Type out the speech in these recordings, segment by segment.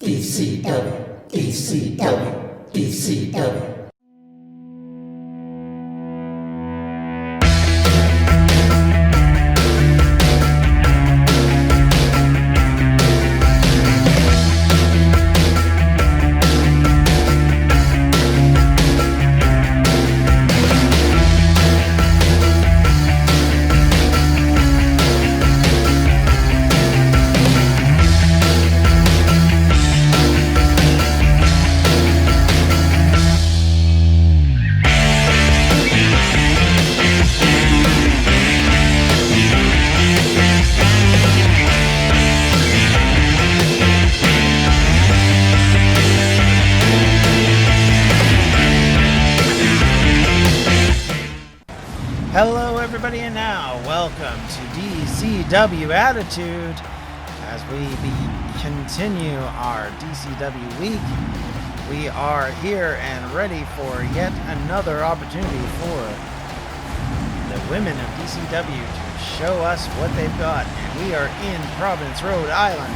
DCW, DCW, DCW. Hello everybody, and now welcome to DCW Attitude as we continue our DCW week. We are here and ready for yet another opportunity for the women of DCW to show us what they've got. And we are in Providence, Rhode Island,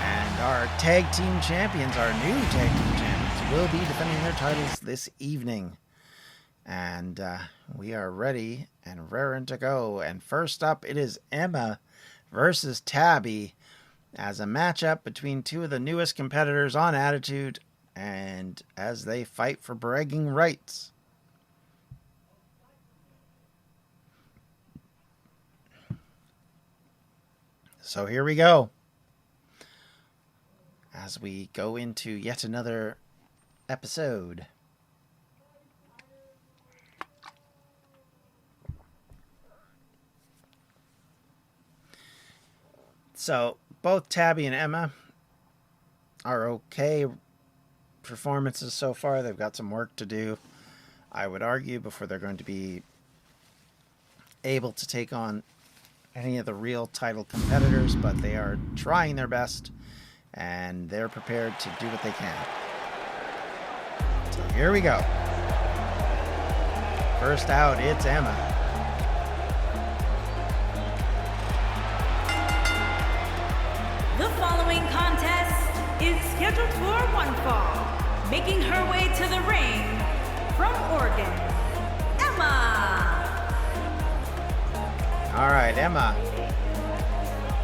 and our tag team champions, our new tag team champions, will be defending their titles this evening. And we are ready and raring to go. And first up, it is Emma versus Tabby as a matchup between two of the newest competitors on Attitude, and as they fight for bragging rights. So here we go, as we go into yet another episode. So, both Tabby and Emma are okay performances so far. They've got some work to do, I would argue, before they're going to be able to take on any of the real title competitors, but they are trying their best, and they're prepared to do what they can. So, here we go. First out, it's Emma. The following contest is scheduled for one fall. Making her way to the ring from Oregon, Emma. All right, Emma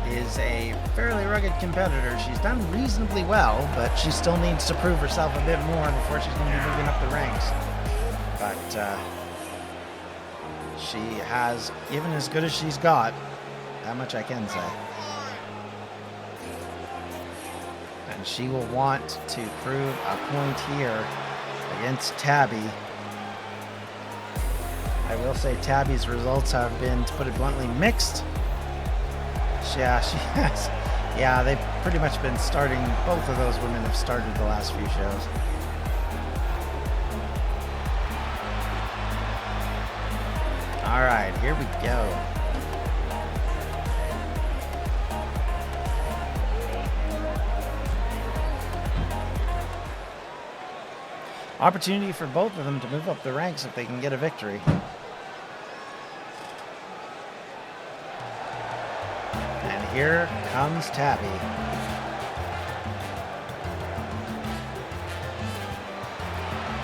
is a fairly rugged competitor. She's done reasonably well, but she still needs to prove herself a bit more before she's going to be moving up the ranks. But she has given as good as she's got. That much I can say. And she will want to prove a point here against Tabby. I will say Tabby's results have been, to put it bluntly, mixed. Yeah, she has. Yeah, they've pretty much been starting, both of those women have started the last few shows. All right, here we go. Opportunity for both of them to move up the ranks if they can get a victory. And here comes Tabby.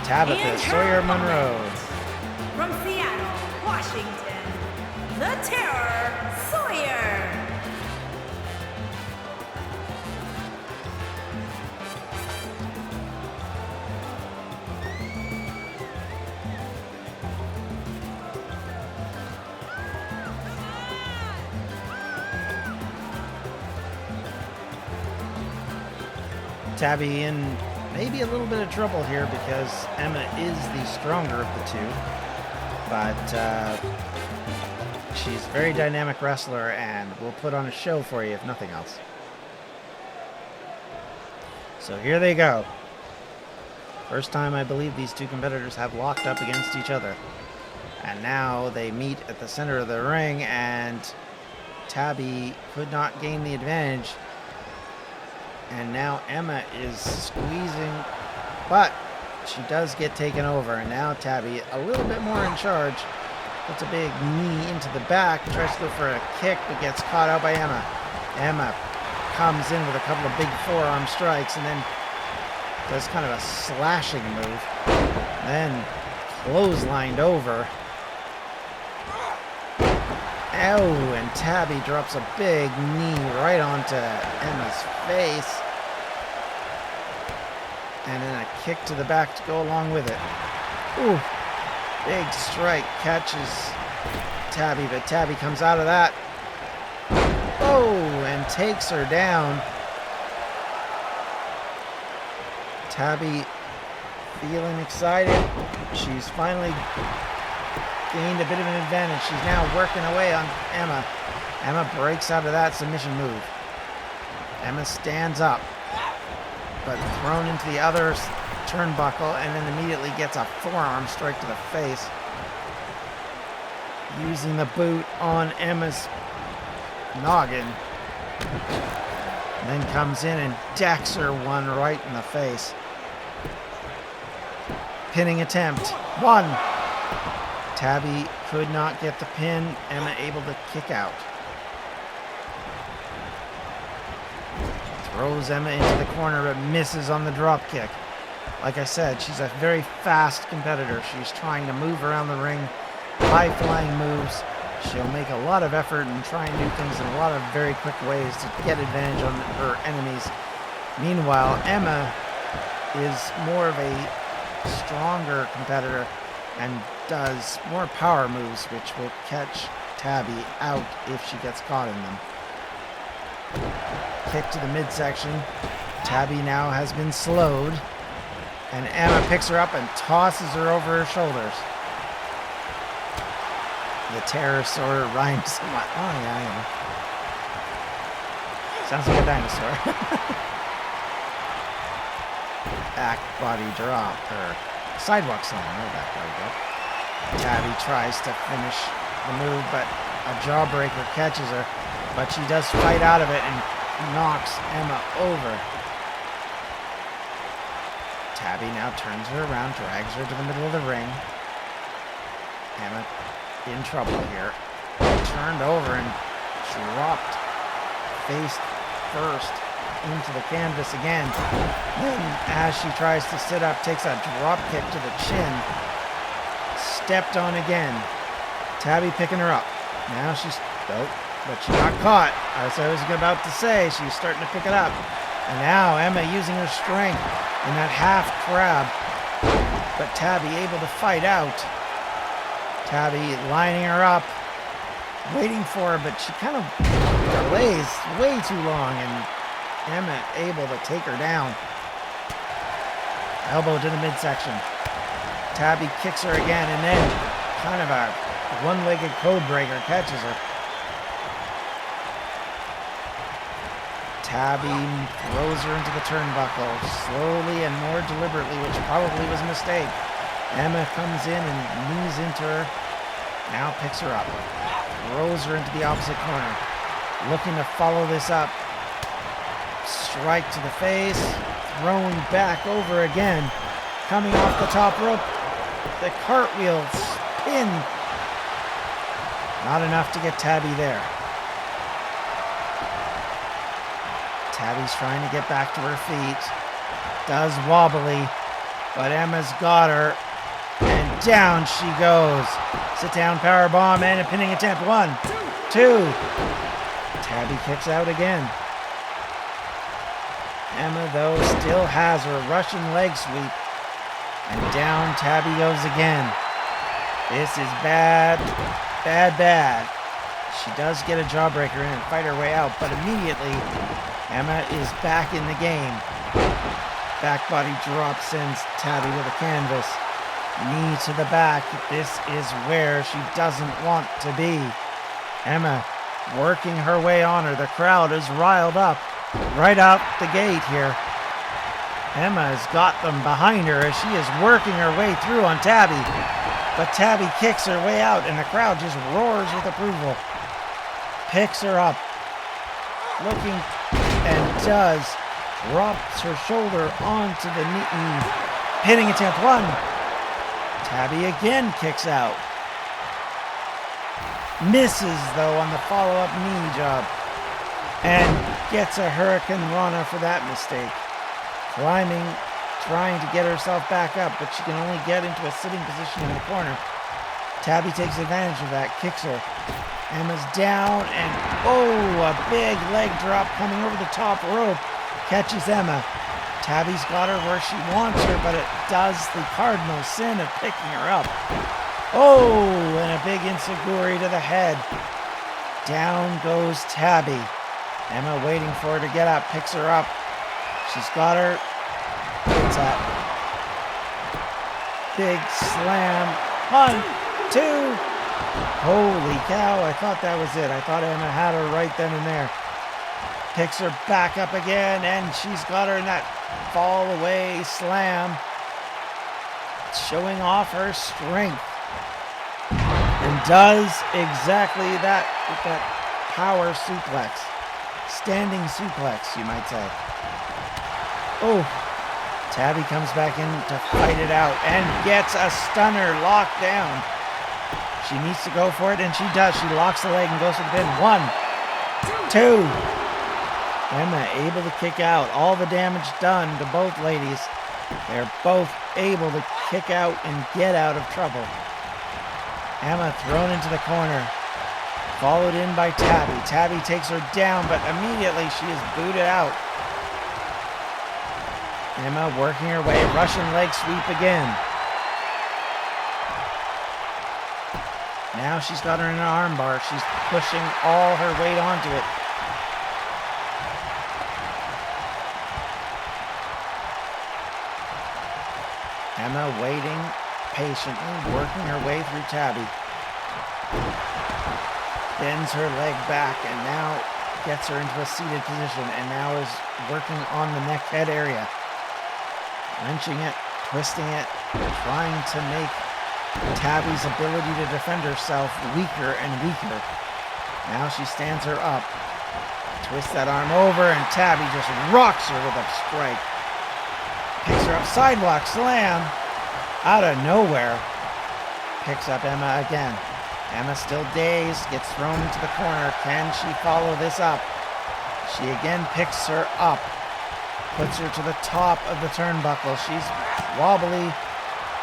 Tabitha Sawyer Monroe. From Seattle, Washington, the Terror Sawyer. Tabby in maybe a little bit of trouble here because Emma is the stronger of the two, but she's a very dynamic wrestler and will put on a show for you if nothing else. So here they go. First time I believe these two competitors have locked up against each other. And now they meet at the center of the ring, and Tabby could not gain the advantage. And now Emma is squeezing, but she does get taken over. And now Tabby, a little bit more in charge, puts a big knee into the back, tries to go for a kick, but gets caught out by Emma. Emma comes in with a couple of big forearm strikes and then does kind of a slashing move. Then clotheslined over. Ow, and Tabby drops a big knee right onto Emma's face. And then a kick to the back to go along with it. Ooh, big strike catches Tabby, but Tabby comes out of that. Oh, and takes her down. Tabby feeling excited. She's finally gained a bit of an advantage. She's now working away on Emma. Emma breaks out of that submission move. Emma stands up, but thrown into the other turnbuckle and then immediately gets a forearm strike to the face. Using the boot on Emma's noggin. Then comes in and decks her one right in the face. Pinning attempt. 1. Tabby could not get the pin. Emma able to kick out. Throws Emma into the corner but misses on the drop kick. Like I said, she's a very fast competitor. She's trying to move around the ring. High flying moves. She'll make a lot of effort and try and do things in a lot of very quick ways to get advantage on her enemies. Meanwhile, Emma is more of a stronger competitor and does more power moves, which will catch Tabby out if she gets caught in them. Kick to the midsection. Tabby now has been slowed, and Emma picks her up and tosses her over her shoulders. The pterosaur rhymes somewhat. Oh yeah, I know. Sounds like a dinosaur. Back body drop, or sidewalk slam, no back body drop. Tabby tries to finish the move, but a jawbreaker catches her. But she does fight out of it and knocks Emma over. Tabby now turns her around, drags her to the middle of the ring. Emma in trouble here. Turned over and dropped face first into the canvas again. Then, as she tries to sit up, takes a drop kick to the chin. Stepped on again. Tabby picking her up. Now she's... Oh, but she got caught. As I was about to say, she's starting to pick it up. And now Emma using her strength in that half crab. But Tabby able to fight out. Tabby lining her up, waiting for her, but she kind of delays way too long, and Emma able to take her down. Elbow to the midsection. Tabby kicks her again, and then kind of a one-legged code breaker catches her. Tabby throws her into the turnbuckle, slowly and more deliberately, which probably was a mistake. Emma comes in and knees into her, now picks her up, throws her into the opposite corner, looking to follow this up. Strike to the face, thrown back over again, coming off the top rope, the cartwheel spin. Not enough to get Tabby there. Tabby's trying to get back to her feet, does wobbly, but Emma's got her. And down she goes. Sit down power bomb and a pinning attempt. 1, 2. Tabby kicks out again. Emma, though, still has her Russian leg sweep. And down Tabby goes again. This is bad, bad, bad. She does get a jawbreaker in and fight her way out, but immediately Emma is back in the game. Back body drop sends Tabby to the canvas. Knee to the back. This is where she doesn't want to be. Emma working her way on her. The crowd is riled up right out the gate here. Emma has got them behind her as she is working her way through on Tabby. But Tabby kicks her way out and the crowd just roars with approval. Picks her up. Looking and does. Drops her shoulder onto the knee. Pinning attempt 1. Tabby again kicks out. Misses, though, on the follow-up knee job. And gets a Hurricane Rana for that mistake. Climbing, trying to get herself back up, but she can only get into a sitting position in the corner. Tabby takes advantage of that, kicks her. Emma's down, and a big leg drop coming over the top rope. Catches Emma. Tabby's got her where she wants her, but it does the cardinal sin of picking her up. And a big enseguri to the head. Down goes Tabby. Emma waiting for her to get up, picks her up. She's got her. It's a big slam. 1, 2. Holy cow, I thought that was it. I thought Emma had her right then and there. Picks her back up again, and she's got her in that fall away slam. Showing off her strength. And does exactly that with that power suplex. Standing suplex, you might say. Tabby comes back in to fight it out and gets a stunner locked down. She needs to go for it, and she does. She locks the leg and goes for the pin. 1, 2. Emma able to kick out. All the damage done to both ladies. They're both able to kick out and get out of trouble. Emma thrown into the corner. Followed in by Tabby. Tabby takes her down, but immediately she is booted out. Emma working her way. Russian leg sweep again. Now she's got her in an armbar. She's pushing all her weight onto it. Emma waiting patiently, working her way through Tabby. Bends her leg back and now gets her into a seated position and now is working on the neck head area. Wrenching it, twisting it, trying to make Tabby's ability to defend herself weaker and weaker. Now she stands her up. Twists that arm over and Tabby just rocks her with a strike. Picks her up, sidewalk slam. Out of nowhere. Picks up Emma again. Emma still dazed, gets thrown into the corner. Can she follow this up? She again picks her up. Puts her to the top of the turnbuckle. She's wobbly,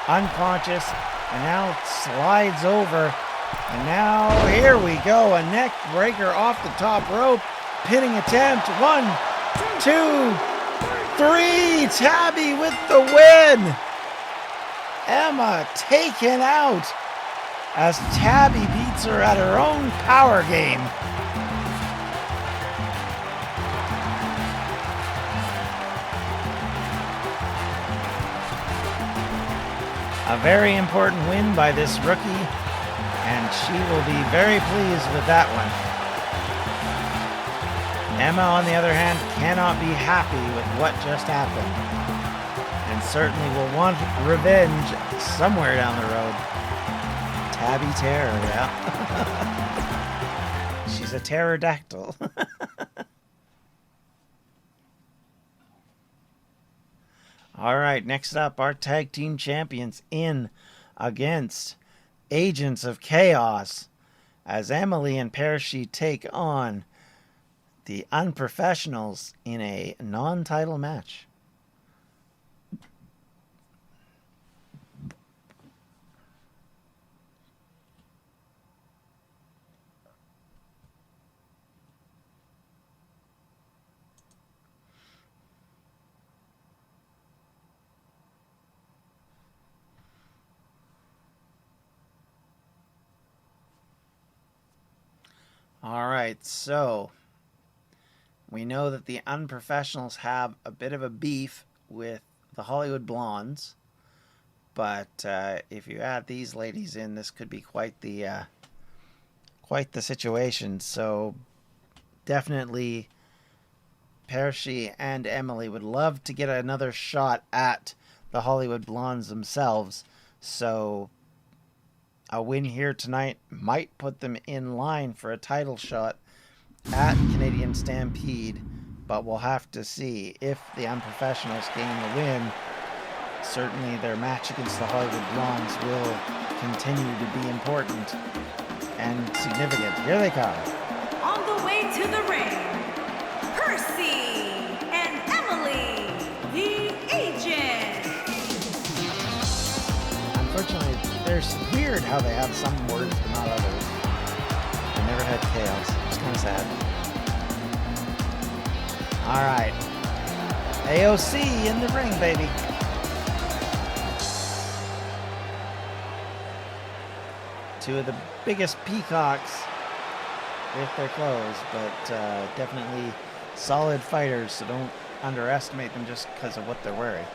unconscious, and now slides over. And now, here we go. A neck breaker off the top rope. Pinning attempt. 1, 2, 3. Tabby with the win. Emma taken out as Tabby beats her at her own power game. A very important win by this rookie, and she will be very pleased with that one. Emma, on the other hand, cannot be happy with what just happened, and certainly will want revenge somewhere down the road. Tabby Terror, yeah. She's a pterodactyl. All right, next up, our tag team champions in against Agents of Chaos as Emily and Parashi take on the Unprofessionals in a non-title match. All right, so we know that the Unprofessionals have a bit of a beef with the Hollywood Blondes, but if you add these ladies in, this could be quite the situation. So definitely, Parashi and Emily would love to get another shot at the Hollywood Blondes themselves. So a win here tonight might put them in line for a title shot at Canadian Stampede, but we'll have to see if the Unprofessionals gain the win. Certainly their match against the Hollywood Blondes will continue to be important and significant. Here they come. On the way to the ring, her there's weird how they have some words but not others. I never had chaos. It's kind of sad. All right. AOC in the ring, baby. Two of the biggest peacocks with their clothes, but definitely solid fighters, so don't underestimate them just because of what they're wearing.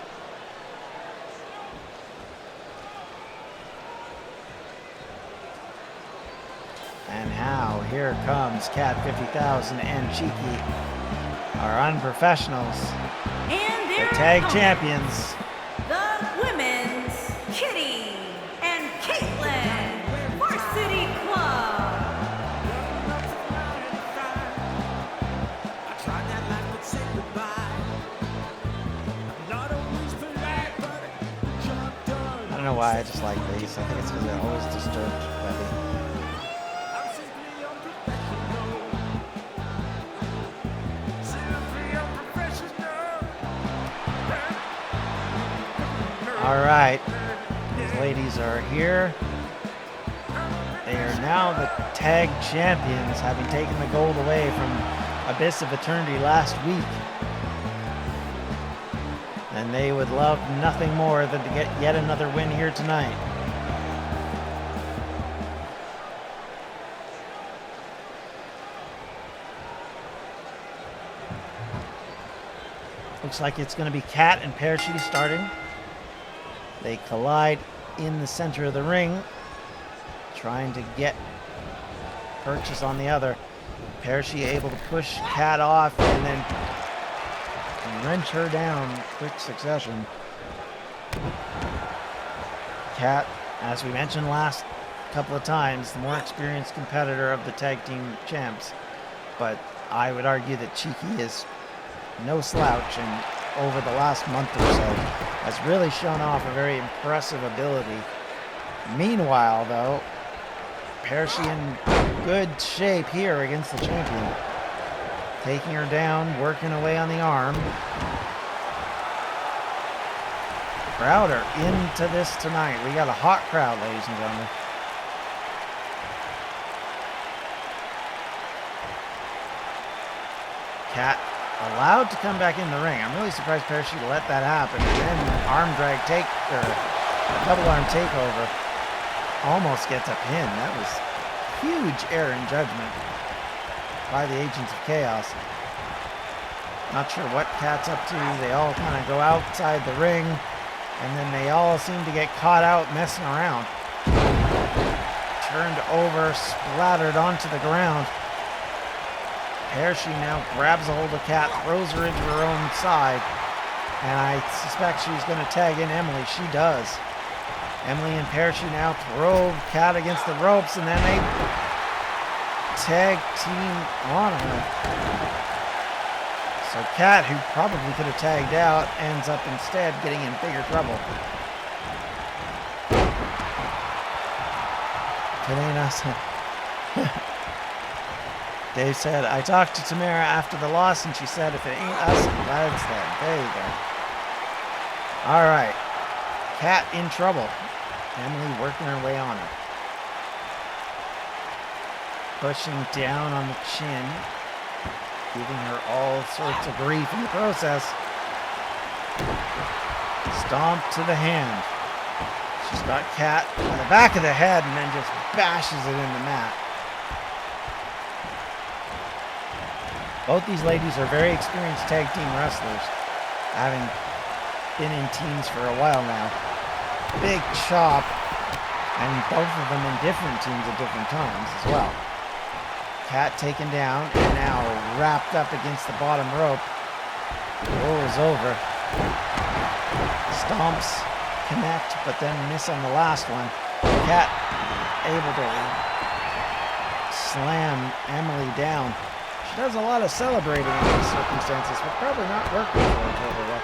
And now here comes Cat 50,000 and Cheeky, our Unprofessionals, And the their tag opponents, champions. the women's Kitty and Caitlin Varsity Club. I don't know why I just like these. I think it's because they're always disturbed Webby. All right, these ladies are here. They are now the tag champions, having taken the gold away from Abyss of Eternity last week. And they would love nothing more than to get yet another win here tonight. Looks like it's going to be Kat and Parachute starting. They collide in the center of the ring, trying to get purchase on the other. Parachute able to push Kat off and then wrench her down in quick succession. Kat, as we mentioned last couple of times, the more experienced competitor of the tag team champs, but I would argue that Cheeky is no slouch, and over the last month or so has really shown off a very impressive ability. Meanwhile, though, Parachute in good shape here against the champion. Taking her down, working away on the arm. Crowd are into this tonight. We got a hot crowd, ladies and gentlemen. Kat allowed to come back in the ring. I'm really surprised Parachute let that happen. And then arm drag take, or double arm takeover, almost gets a pin. That was huge error in judgment by the Agents of Chaos. Not sure what Kat's up to. They all kind of go outside the ring, and then they all seem to get caught out messing around. Turned over, splattered onto the ground. Parachute now grabs a hold of Kat, throws her into her own side, and I suspect she's going to tag in Emily. She does. Emily and Parachute now throw Kat against the ropes, and then they tag team on her. So Kat, who probably could have tagged out, ends up instead getting in bigger trouble. It ain't us. Dave said, I talked to Tamara after the loss, and she said, if it ain't us, that's them. There you go. All right. Kat in trouble. Emily working her way on her. Pushing down on the chin. Giving her all sorts of grief in the process. Stomp to the hand. She's got Kat on the back of the head and then just bashes it in the mat. Both these ladies are very experienced tag team wrestlers, having been in teams for a while now. Big chop, and both of them in different teams at different times as well. Kat taken down and now wrapped up against the bottom rope. Rolls over. Stomps, connect, but then miss on the last one. Kat able to slam Emily down. She does a lot of celebrating in these circumstances, but probably not working for her totally well.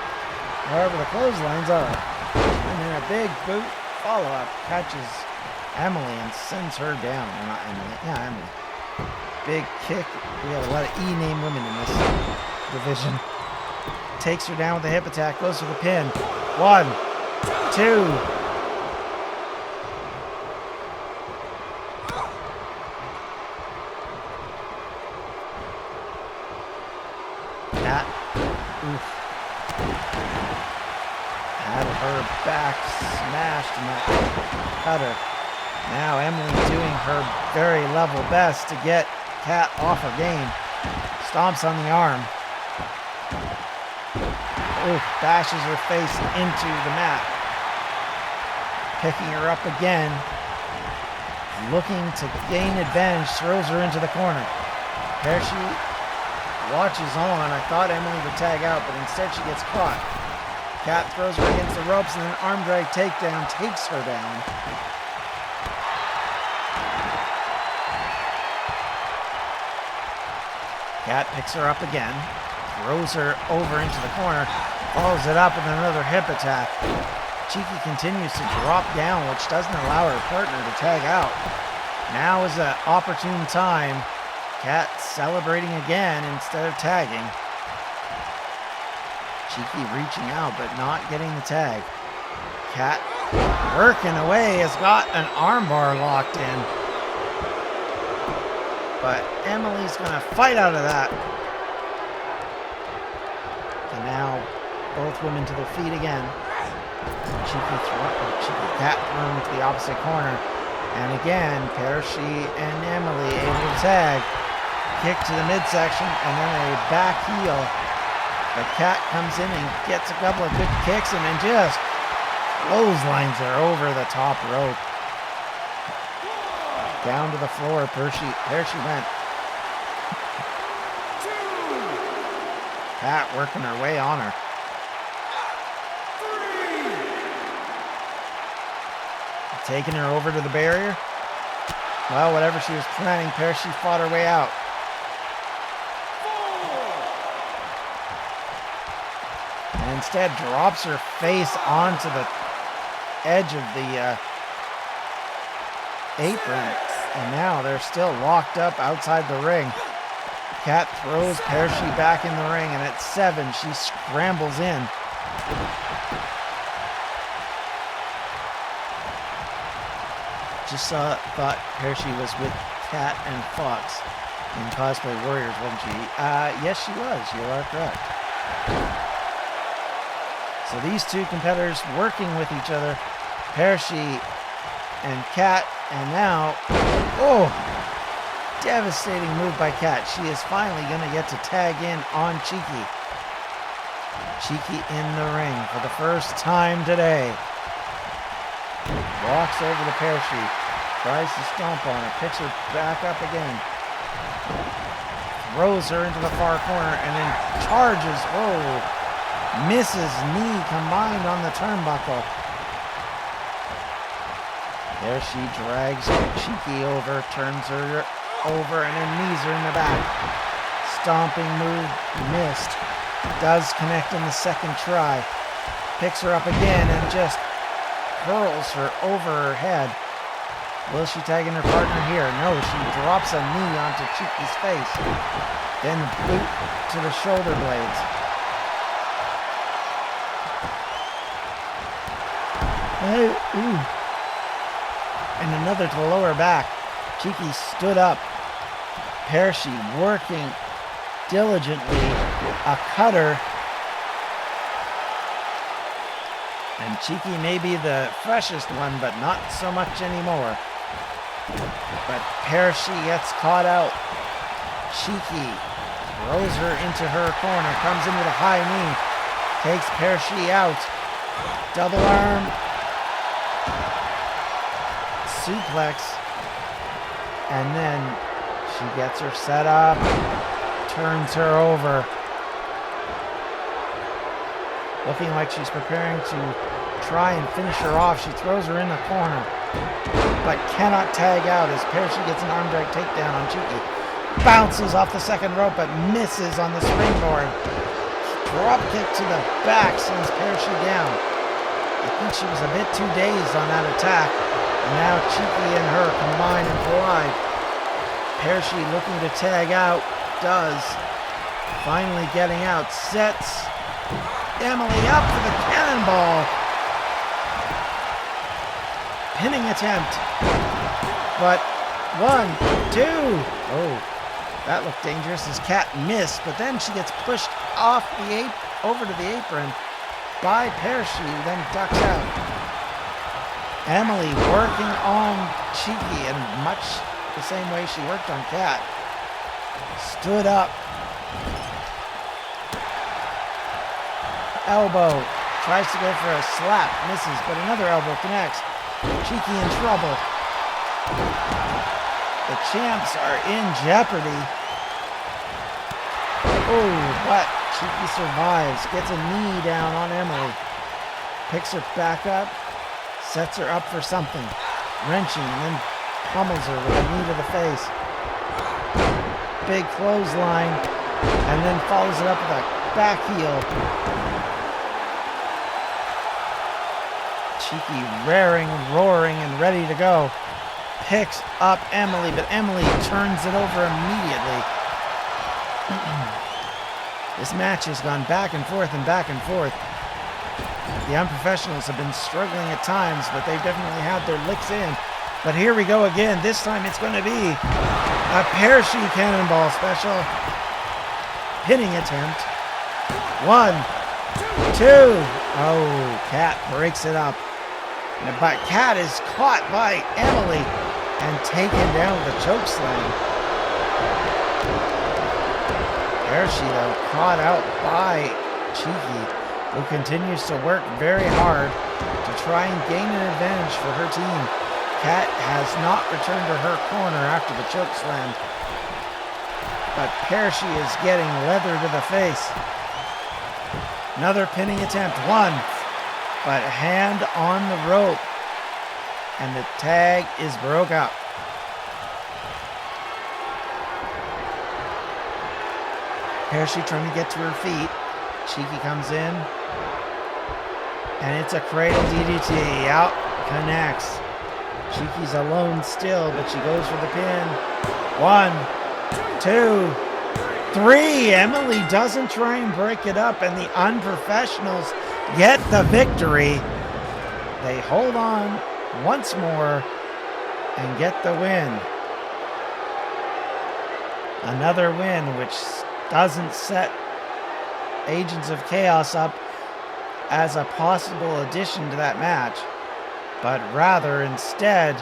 However, the clotheslines are. And then a big boot follow-up catches Emily and sends her down. Or not Emily. Yeah, Emily. Big kick. We have a lot of E-name women in this division. Takes her down with a hip attack. Goes for the pin. 1, 2. Had her back smashed in that cutter. Now Emily doing her very level best to get Kat off her game. Stomps on the arm. Ooh, bashes her face into the mat. Picking her up again. Looking to gain advantage, throws her into the corner. There she watches on. I thought Emily would tag out, but instead she gets caught. Kat throws her against the ropes and an arm drag takedown takes her down. Kat picks her up again, throws her over into the corner, follows it up with another hip attack. Cheeky continues to drop down, which doesn't allow her partner to tag out. Now is an opportune time. Kat celebrating again instead of tagging. Cheeky reaching out, but not getting the tag. Kat working away, has got an armbar locked in. But Emily's going to fight out of that. And now both women to their feet again. Cheeky Kat thrown to the opposite corner. And again, Parashee and Emily able to tag. Kick to the midsection and then a back heel. But Kat comes in and gets a couple of good kicks and then just clotheslines her over the top rope. Down to the floor, there she went. Kat working her way on her. Taking her over to the barrier. Well, whatever she was planning, Parashee fought her way out. And instead drops her face onto the edge of the apron. And now they're still locked up outside the ring. Kat throws Parashee back in the ring, and at 7, she scrambles in. Just thought Parashee was with Kat and Fox in Cosplay Warriors, wasn't she? Yes, she was. You are correct. So these two competitors working with each other, Parashee and Kat, and now, oh, devastating move by Kat. She is finally going to get to tag in on Cheeky. Cheeky in the ring for the first time today. Walks over to Parashee, tries to stomp on her, picks her back up again. Throws her into the far corner and then charges. Oh, misses knee combined on the turnbuckle. There she drags Cheeky over, turns her over, and then knees her in the back. Stomping move missed. Does connect in the second try. Picks her up again and just hurls her over her head. Will she tag in her partner here? No, she drops a knee onto Cheeky's face. Then boot to the shoulder blades. Ooh. And another to the lower back. Cheeky stood up. Parashee working diligently. A cutter. And Cheeky may be the freshest one, but not so much anymore. But Parashee gets caught out. Cheeky throws her into her corner, comes in with a high knee, takes Parashee out. Double arm. Suplex. And then she gets her set up, turns her over. Looking like she's preparing to try and finish her off. She throws her in the corner, but cannot tag out as Parashee gets an arm drag takedown on Cheeky. Bounces off the second rope, but misses on the springboard. Drop kick to the back sends Parashee down. I think she was a bit too dazed on that attack. And now Cheeky and her combine and collide. Parashee looking to tag out. Does. Finally getting out. Sets Emily up for the cannonball. Pinning attempt. But 1, 2. Oh, that looked dangerous as Kat missed. But then she gets pushed off the over to the apron. by Pershi, then ducks out. Emily working on Cheeky in much the same way she worked on Kat. Stood up. Elbow. Tries to go for a slap. Misses, but another elbow connects. Cheeky in trouble. The champs are in jeopardy. Oh, but Cheeky survives. Gets a knee down on Emily. Picks her back up. Sets her up for something. Wrenching and then pummels her with a knee to the face. Big clothesline. And then follows it up with a back heel. Cheeky raring, roaring, and ready to go. Picks up Emily, but Emily turns it over immediately. This match has gone back and forth and back and forth. The Unprofessionals have been struggling at times, but they've definitely had their licks in. But here we go again. This time it's going to be a parachute cannonball special. Pinning attempt. 1, 2. Oh, Kat breaks it up. But Kat is caught by Emily and taken down with a choke slam. Pershi, though, caught out by Cheeky, who continues to work very hard to try and gain an advantage for her team. Kat has not returned to her corner after the choke slam, but Pershi is getting leather to the face. Another pinning attempt. 1. But hand on the rope. And the tag is broke up. Pershi trying to get to her feet. Cheeky comes in. And it's a cradle DDT. Out. Connects. Cheeky's alone still, but she goes for the pin. 1, 2, 3. Emily doesn't try and break it up, and the Unprofessionals get the victory. They hold on once more and get the win. Another win, which doesn't set Agents of Chaos up as a possible addition to that match, but rather instead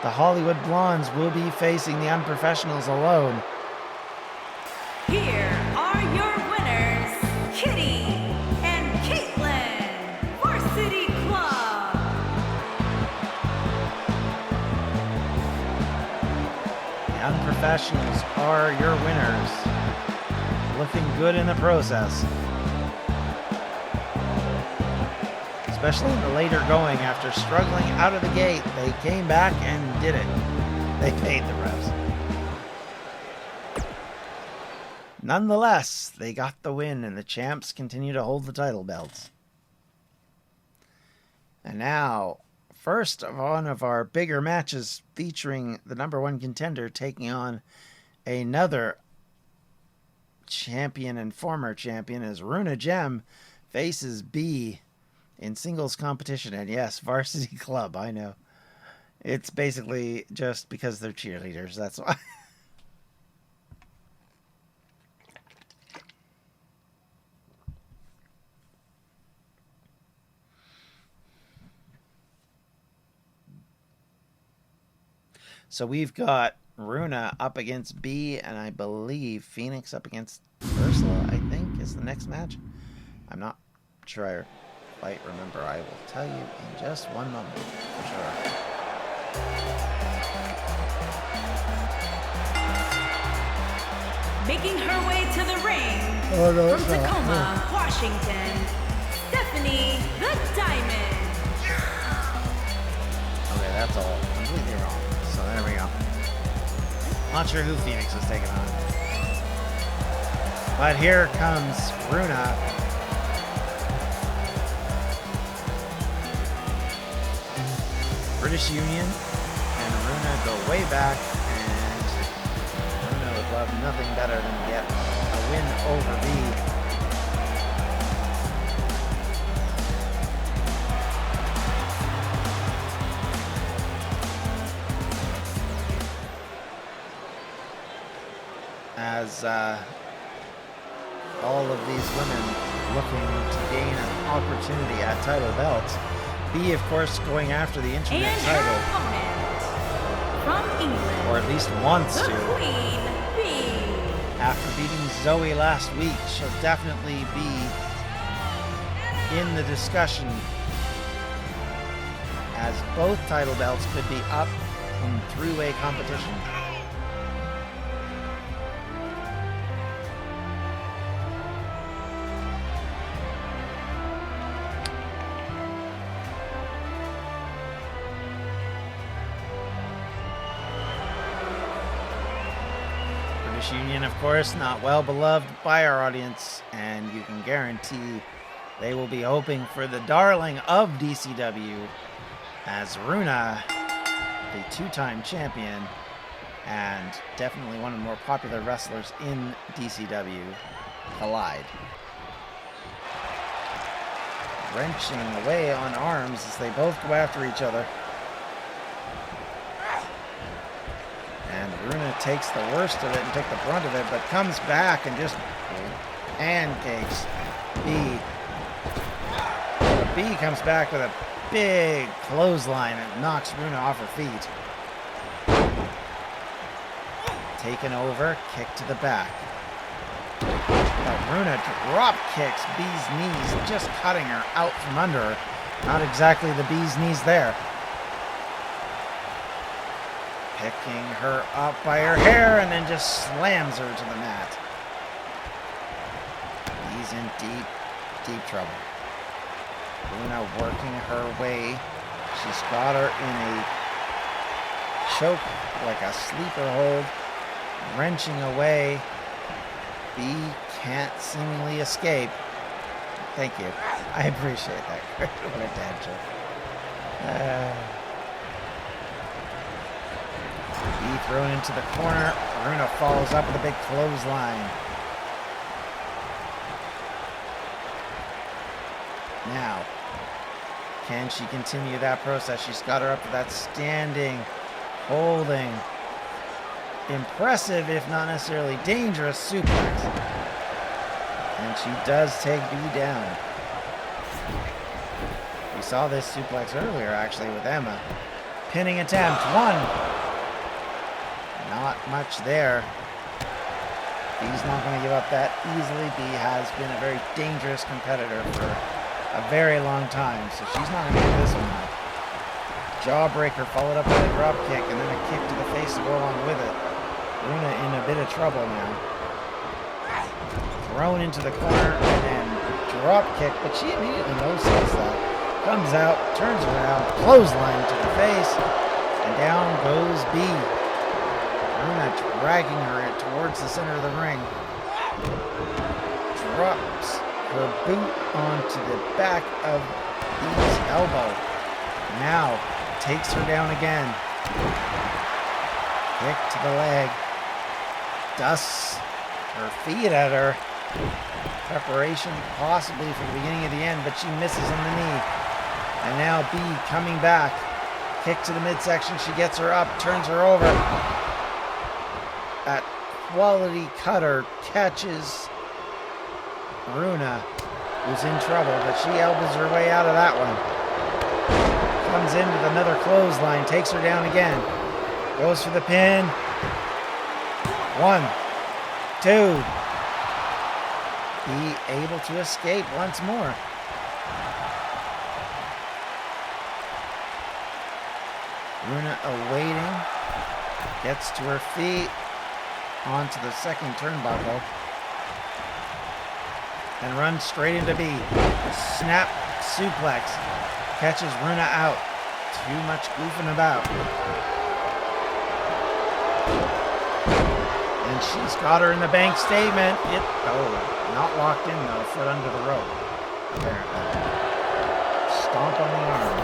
the Hollywood Blondes will be facing the Unprofessionals alone. Here are your winners, Kitty and Caitlin, Varsity Club. The Unprofessionals are your winners. Looking good in the process. Especially in the later going, after struggling out of the gate, they came back and did it. They paid the refs. Nonetheless, they got the win, and the champs continue to hold the title belts. And now, first of one of our bigger matches featuring the #1 contender taking on another champion and former champion, as Runa Gem faces B in singles competition. And yes, Varsity Club, I know. It's basically just because they're cheerleaders, that's why. So we've got Runa up against B, and I believe Phoenix up against Ursula, I think, is the next match. I'm not sure I quite remember. I will tell you in just one moment for sure. Making her way to the ring from Tacoma, Washington, Stephanie the Diamond. Okay, that's all completely wrong. So there we go. Not sure who Phoenix was taking on. But here comes Runa. British Union and Runa go way back, and Runa would love nothing better than to get a win over B. As all of these women looking to gain an opportunity at title belts. B, of course, going after the internet And title. her opponent, from England, Or at least wants the to. Queen Bee. After beating Zoe last week, she'll definitely be in the discussion, as both title belts could be up in three-way competition. British Union, of course, not well beloved by our audience, and you can guarantee they will be hoping for the darling of DCW, as Runa, the two-time champion and definitely one of the more popular wrestlers in DCW, collide. Wrenching away on arms as they both go after each other. And Runa takes the worst of it and takes the brunt of it, but comes back and just pancakes B. B comes back with a big clothesline and knocks Runa off her feet. Taken over, kick to the back. But Runa drop kicks B's knees, just cutting her out from under her. Not exactly the B's knees there. Picking her up by her hair and then just slams her to the mat. B's in deep, deep trouble. Runa working her way. She's got her in a choke, like a sleeper hold, wrenching away. B can't seemingly escape. Thank you. I appreciate that. What a dad joke. B thrown into the corner. Runa follows up with a big clothesline. Now, can she continue that process? She's got her up to that standing, holding, impressive, if not necessarily dangerous, suplex. And she does take B down. We saw this suplex earlier, actually, with Emma. Pinning attempt, one. Not much there. B's not going to give up that easily. B has been a very dangerous competitor for a very long time, so she's not going to give this one up. Jawbreaker followed up by a drop kick and then a kick to the face to go along with it. Runa in a bit of trouble now. Thrown into the corner and then drop kick, but she immediately notices that. Comes out, turns around, clothesline to the face, and down goes B. Runa dragging her towards the center of the ring. Drops her boot onto the back of B's elbow. Now takes her down again. Kick to the leg. Dusts her feet at her. Preparation possibly for the beginning of the end, but she misses on the knee. And now B coming back. Kick to the midsection. She gets her up, turns her over. That quality cutter catches Runa, who's in trouble, but she elbows her way out of that one. Comes in with another clothesline, takes her down again. Goes for the pin. 1, 2. B able to escape once more. Runa awaiting. Gets to her feet. Onto the second turnbuckle. And runs straight into B. Snap suplex. Catches Runa out. Too much goofing about. And she's got her in the bank statement. Not locked in though. Foot under the rope. Apparently. Stomp on the arm.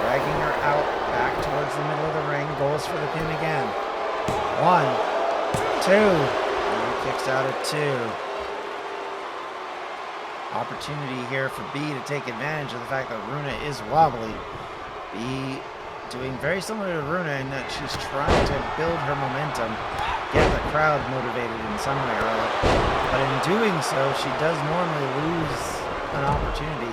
Dragging her out. Back towards the middle of the ring. Goes for the pin again. 1, 2. And kicks out at 2. Opportunity here for B to take advantage of the fact that Runa is wobbly. B doing very similar to Runa in that she's trying to build her momentum. get the crowd motivated in some way or other. But in doing so, she does normally lose an opportunity.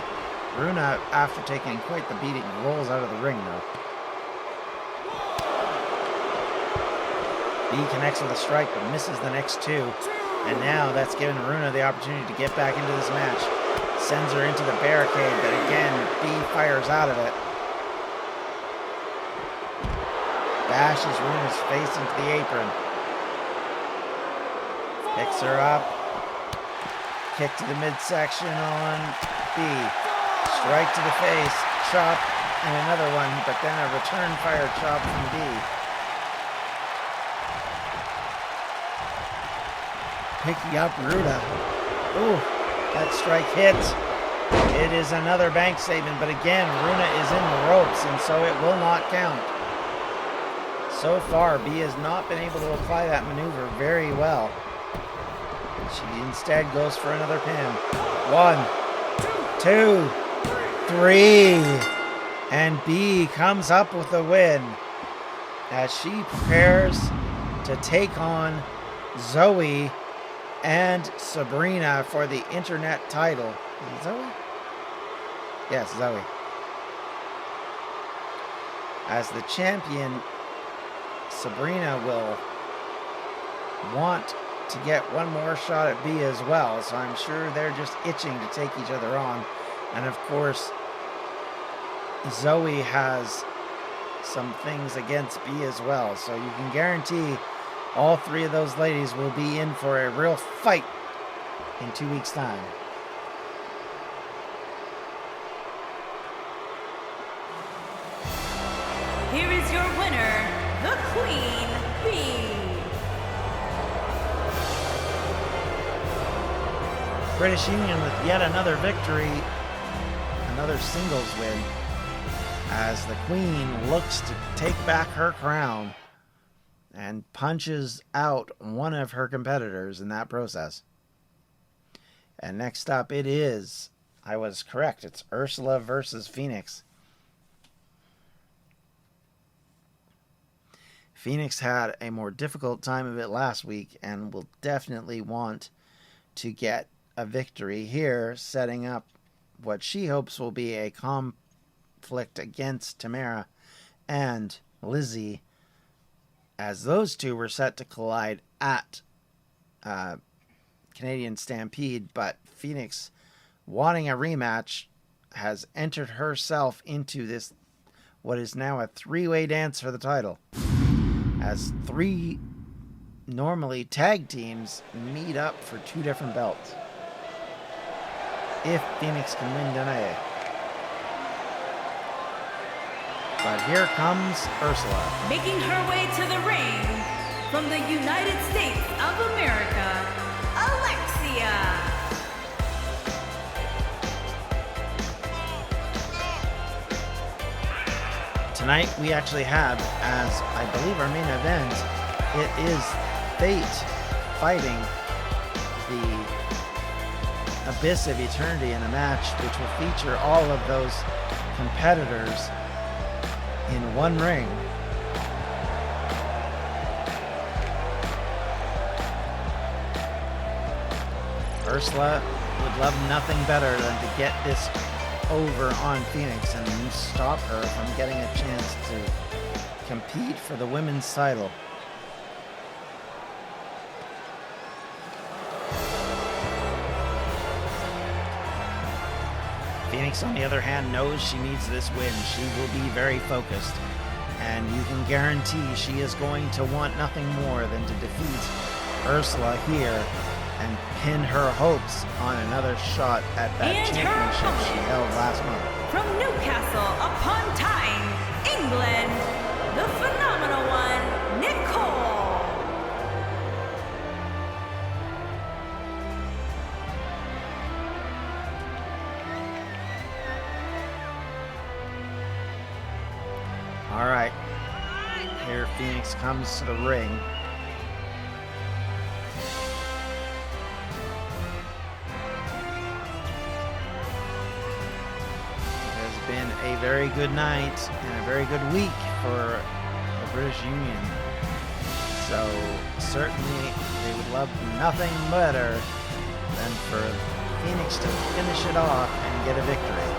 Runa, after taking quite the beating, rolls out of the ring though. B connects with a strike but misses the next two. And now that's given Runa the opportunity to get back into this match. Sends her into the barricade, but again, B fires out of it. Bashes Runa's face into the apron. Picks her up. Kick to the midsection on B. Strike to the face. Chop and another one, but then a return fire chop from B. Picking up Runa. Ooh, that strike hits. It is another bank statement, but again, Runa is in the ropes, and so it will not count. So far, B has not been able to apply that maneuver very well. She instead goes for another pin. 1, 2, 3. And B comes up with the win as she prepares to take on Zoe and Sabrina for the internet title. Is it Zoe? Yes, Zoe. As the champion, Sabrina will want to get one more shot at B as well, so I'm sure they're just itching to take each other on. And of course, Zoe has some things against B as well, so you can guarantee all three of those ladies will be in for a real fight in 2 weeks' time. Here is your winner, the Queen Bee. British Union with yet another victory, another singles win, as the Queen looks to take back her crown and punches out one of her competitors in that process. And next up it is, I was correct, it's Ursula versus Phoenix. Phoenix had a more difficult time of it last week and will definitely want to get a victory here, setting up what she hopes will be a conflict against Tamara and Lizzie, as those two were set to collide at Canadian Stampede, but Phoenix, wanting a rematch, has entered herself into this, what is now a three-way dance for the title, as three normally tag teams meet up for two different belts. If Phoenix can win tonight. But here comes Ursula. Making her way to the ring from the United States of America, Alexia. Tonight we actually have, as I believe our main event, it is Fate fighting the Abyss of Eternity in a match which will feature all of those competitors in one ring. Ursula would love nothing better than to get this over on Phoenix and stop her from getting a chance to compete for the women's title. Phoenix, on the other hand, knows she needs this win. She will be very focused, and you can guarantee she is going to want nothing more than to defeat Ursula here and pin her hopes on another shot at that championship she held last month. From Newcastle upon Tyne, England, the phenomenal one, Nicole. All right, here Phoenix comes to the ring. It has been a very good night and a very good week for the British Union. So certainly they would love nothing better than for Phoenix to finish it off and get a victory.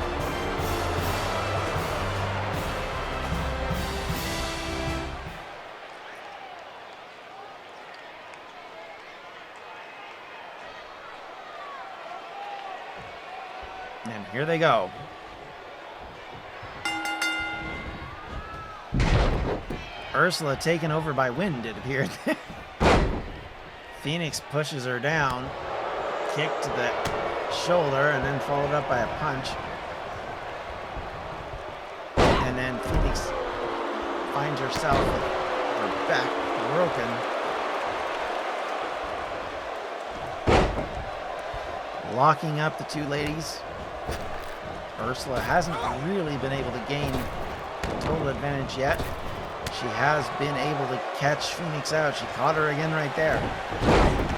And here they go. Ursula taken over by wind, it appeared. Phoenix pushes her down, kick to the shoulder, and then followed up by a punch. And then Phoenix finds herself with her back broken. Locking up the two ladies. Ursula hasn't really been able to gain total advantage yet. She has been able to catch Phoenix out. She caught her again right there.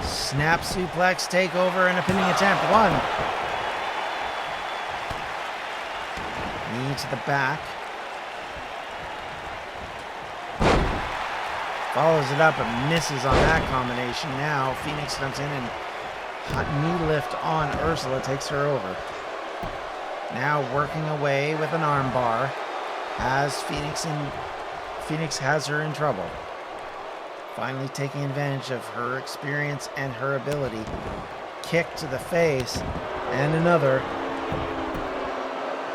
Snap suplex, takeover, and a pinning attempt. 1. Knee to the back. Follows it up and misses on that combination. Now Phoenix comes in and hot knee lift on Ursula, takes her over. Now working away with an arm bar. Phoenix has her in trouble. Finally taking advantage of her experience and her ability. Kick to the face. And another.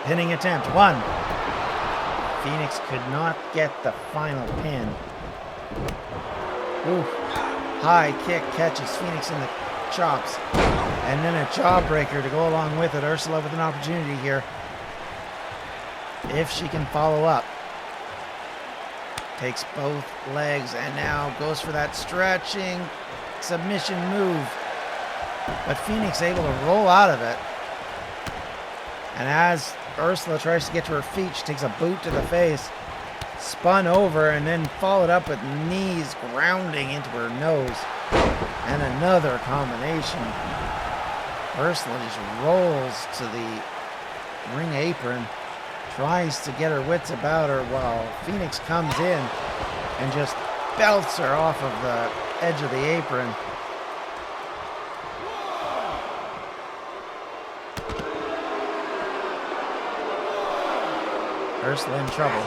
Pinning attempt. 1. Phoenix could not get the final pin. Ooh. High kick catches Phoenix in the chops. And then a jawbreaker to go along with it. Ursula with an opportunity here. If she can follow up. Takes both legs and now goes for that stretching submission move. But Phoenix able to roll out of it. And as Ursula tries to get to her feet, she takes a boot to the face. Spun over and then followed up with knees grounding into her nose. And another combination. Ursula just rolls to the ring apron. Tries to get her wits about her while Phoenix comes in and just belts her off of the edge of the apron. Ursula in trouble.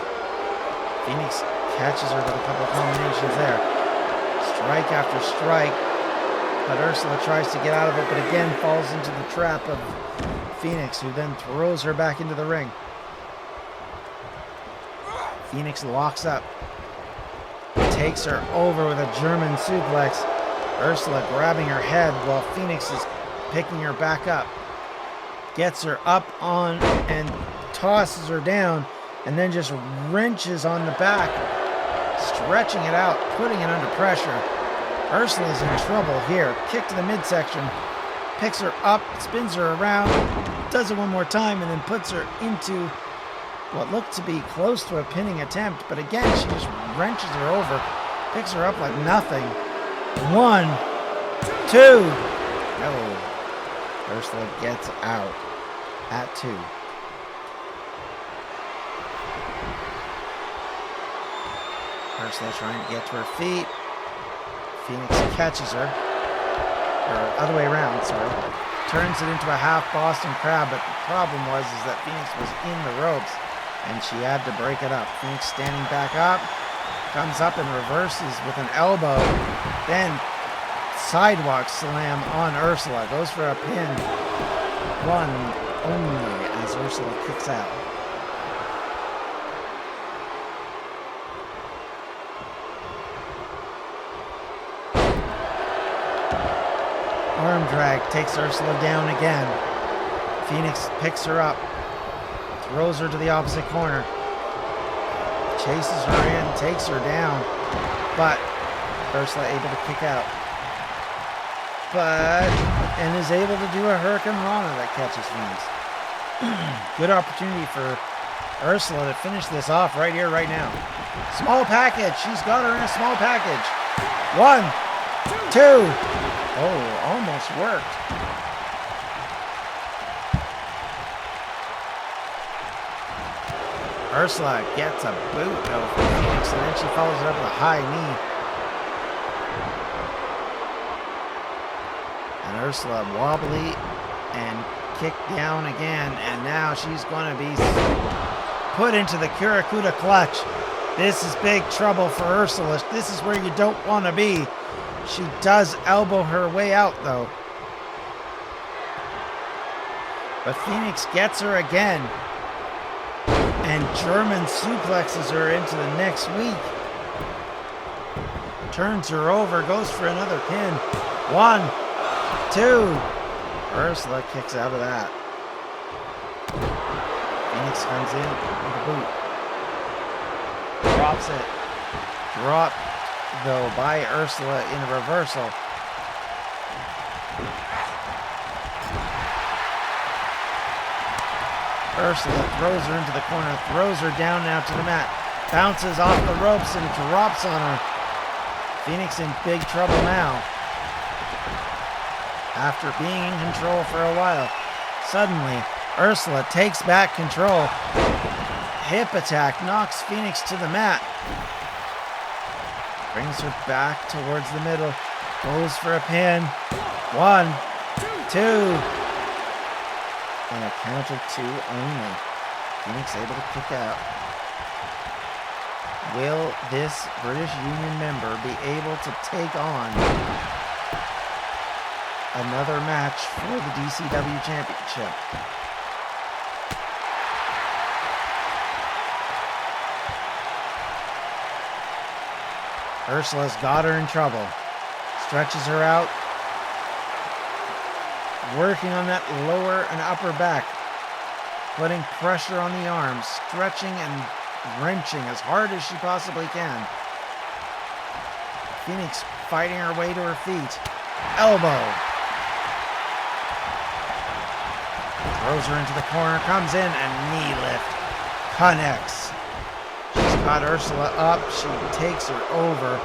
Phoenix catches her with a couple of combinations there. Strike after strike. But Ursula tries to get out of it, but again falls into the trap of Phoenix, who then throws her back into the ring. Phoenix locks up. Takes her over with a German suplex. Ursula grabbing her head while Phoenix is picking her back up. Gets her up on and tosses her down and then just wrenches on the back. Stretching it out, putting it under pressure. Ursula's in trouble here. Kick to the midsection. Picks her up, spins her around. Does it one more time and then puts her into what looked to be close to a pinning attempt, but again, she just wrenches her over, picks her up like nothing. 1, 2. No. Ursula gets out at 2. Ursula trying to get to her feet. Phoenix catches her. Or other way around, sorry. Turns it into a half Boston Crab, but the problem was that Phoenix was in the ropes. And she had to break it up. Phoenix standing back up. Comes up and reverses with an elbow. Then sidewalk slam on Ursula. Goes for a pin. 1 only as Ursula kicks out. Arm drag takes Ursula down again. Phoenix picks her up. Throws her to the opposite corner. Chases her in, takes her down. But Ursula able to kick out. And is able to do a Hurricane Rana that catches Phoenix. Good opportunity for Ursula to finish this off right here, right now. Small package. She's got her in a small package. 1, 2. Oh, almost worked. Ursula gets a boot of Phoenix, and then she follows it up with a high knee. Ursula wobbly and kicked down again, and now she's going to be put into the Kurakuda clutch. This is big trouble for Ursula. This is where you don't want to be. She does elbow her way out, though. But Phoenix gets her again. And German suplexes her into the next week. Turns her over, goes for another pin. 1, 2. Ursula kicks out of that. Phoenix comes in with a boot. Drops it. Drop, though, by Ursula in a reversal. Ursula throws her into the corner, throws her down now to the mat. Bounces off the ropes and drops on her. Phoenix in big trouble now. After being in control for a while, suddenly Ursula takes back control. Hip attack knocks Phoenix to the mat. Brings her back towards the middle. Goes for a pin. 1, 2. And a count of 2 only. Phoenix able to kick out. Will this British Union member be able to take on another match for the DCW Championship? Ursula's got her in trouble. Stretches her out. Working on that lower and upper back. Putting pressure on the arms. Stretching and wrenching as hard as she possibly can. Phoenix fighting her way to her feet. Elbow. Throws her into the corner. Comes in and knee lift. Connects. She's got Ursula up. She takes her over.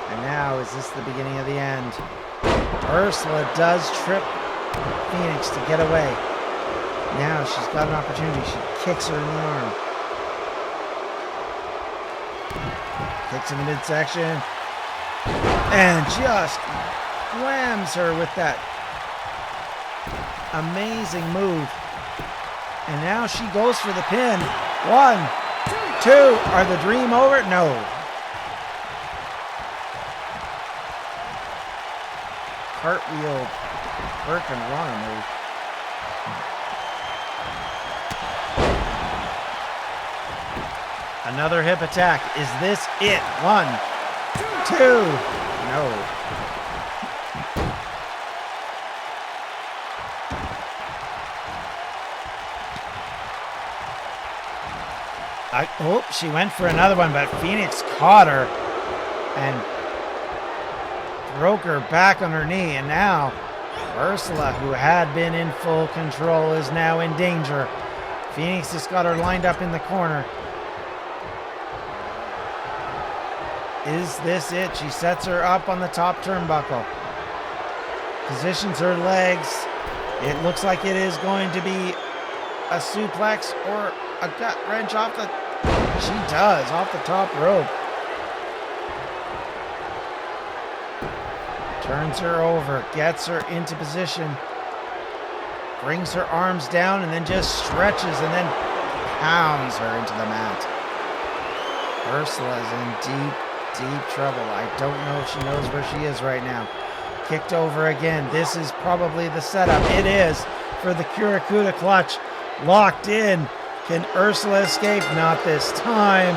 And now is this the beginning of the end? Ursula does trip Phoenix to get away. Now she's got an opportunity. She kicks her in the arm. Kicks in the midsection. And just whams her with that amazing move. And now she goes for the pin. 1, 2. Are the dream over? No. Cartwheel Hurricane Rana move. Another hip attack. Is this it? 1, 2. No. She went for another one, but Phoenix caught her and broke her back on her knee. And now Ursula, who had been in full control, is now in danger. Phoenix has got her lined up in the corner. Is this it? She sets her up on the top turnbuckle. Positions her legs. It looks like it is going to be a suplex or a gut wrench off the... She does, off the top rope. Turns her over, gets her into position. Brings her arms down and then just stretches and then pounds her into the mat. Ursula is in deep trouble. I don't know if she knows where she is right now. Kicked over again. This is probably the setup. It is for the Kurakuda clutch. Locked in. Can Ursula escape? Not this time.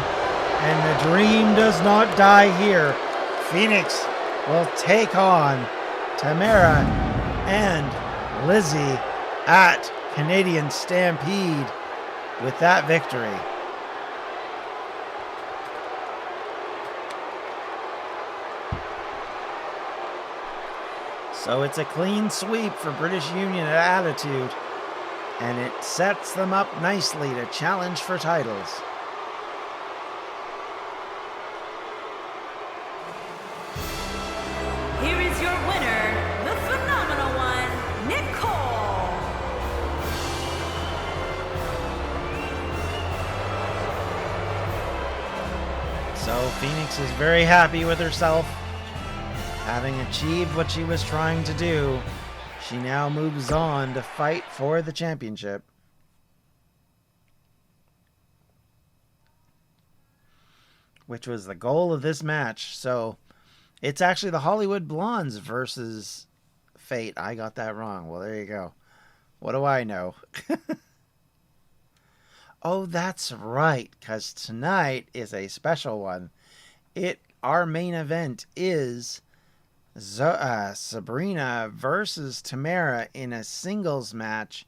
And the dream does not die here. Phoenix will take on Tamara and Lizzie at Canadian Stampede with that victory. So it's a clean sweep for British Union at Attitude, and it sets them up nicely to challenge for titles. Here is your winner, the phenomenal one, Nicole. So Phoenix is very happy with herself, having achieved what she was trying to do. She now moves on to fight for the championship. Which was the goal of this match. So it's actually the Hollywood Blondes versus Fate. I got that wrong. Well, there you go. What do I know? Oh, that's right, because tonight is a special one. Our main event is Sabrina versus Tamara in a singles match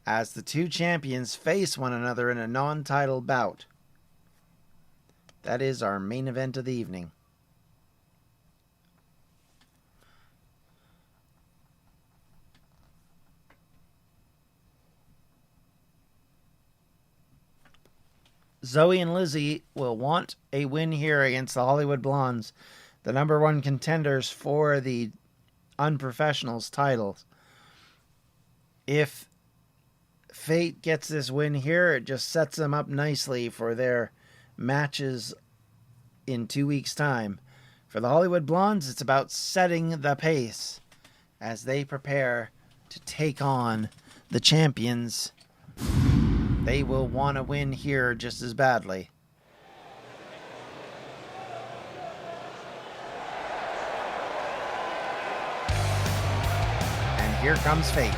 as the two champions face one another in a non-title bout. That is our main event of the evening. Zoe and Lizzie will want a win here against the Hollywood Blondes, the number one contenders for the Unprofessionals titles. If Fate gets this win here, it just sets them up nicely for their matches in 2 weeks' time. For the Hollywood Blondes, it's about setting the pace as they prepare to take on the champions. They will want to win here just as badly. And here comes Fate.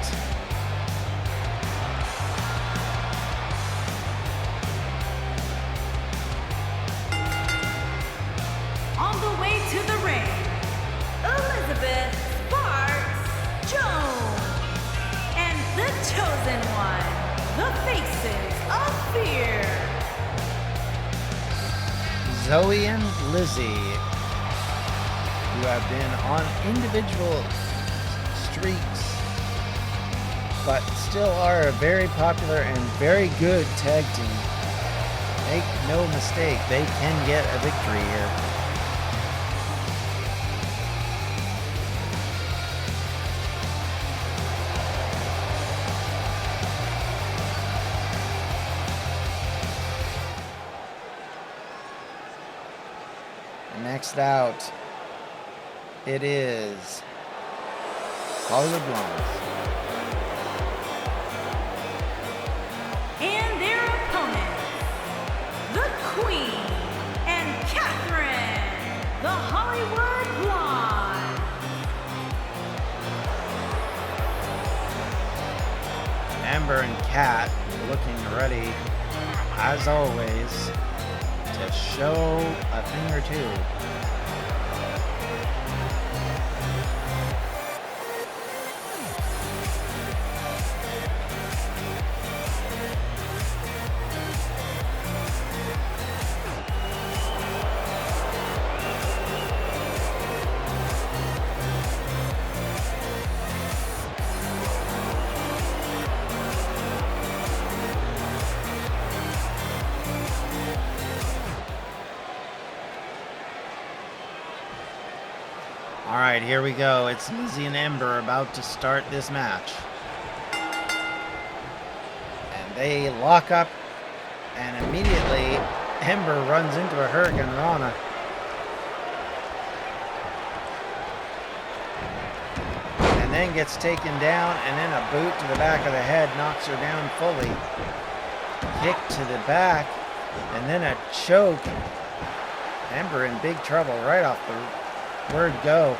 On the way to the ring, Elizabeth Sparks Jones and the chosen one, the Faces of Fear. Zoe and Lizzie, who have been on individual streaks, but still are a very popular and very good tag team. Make no mistake, they can get a victory here. Next out, it is Hollywood Blondes. And their opponents, the Queen and Catherine, the Hollywood Blondes. Amber and Kat looking ready, as always, to show a thing or two. All right, here we go. It's Lizzie and Ember about to start this match. And they lock up, and immediately Ember runs into a Hurricane Rana. And then gets taken down, and then a boot to the back of the head knocks her down fully. Kick to the back, and then a choke. Ember in big trouble right off the word go.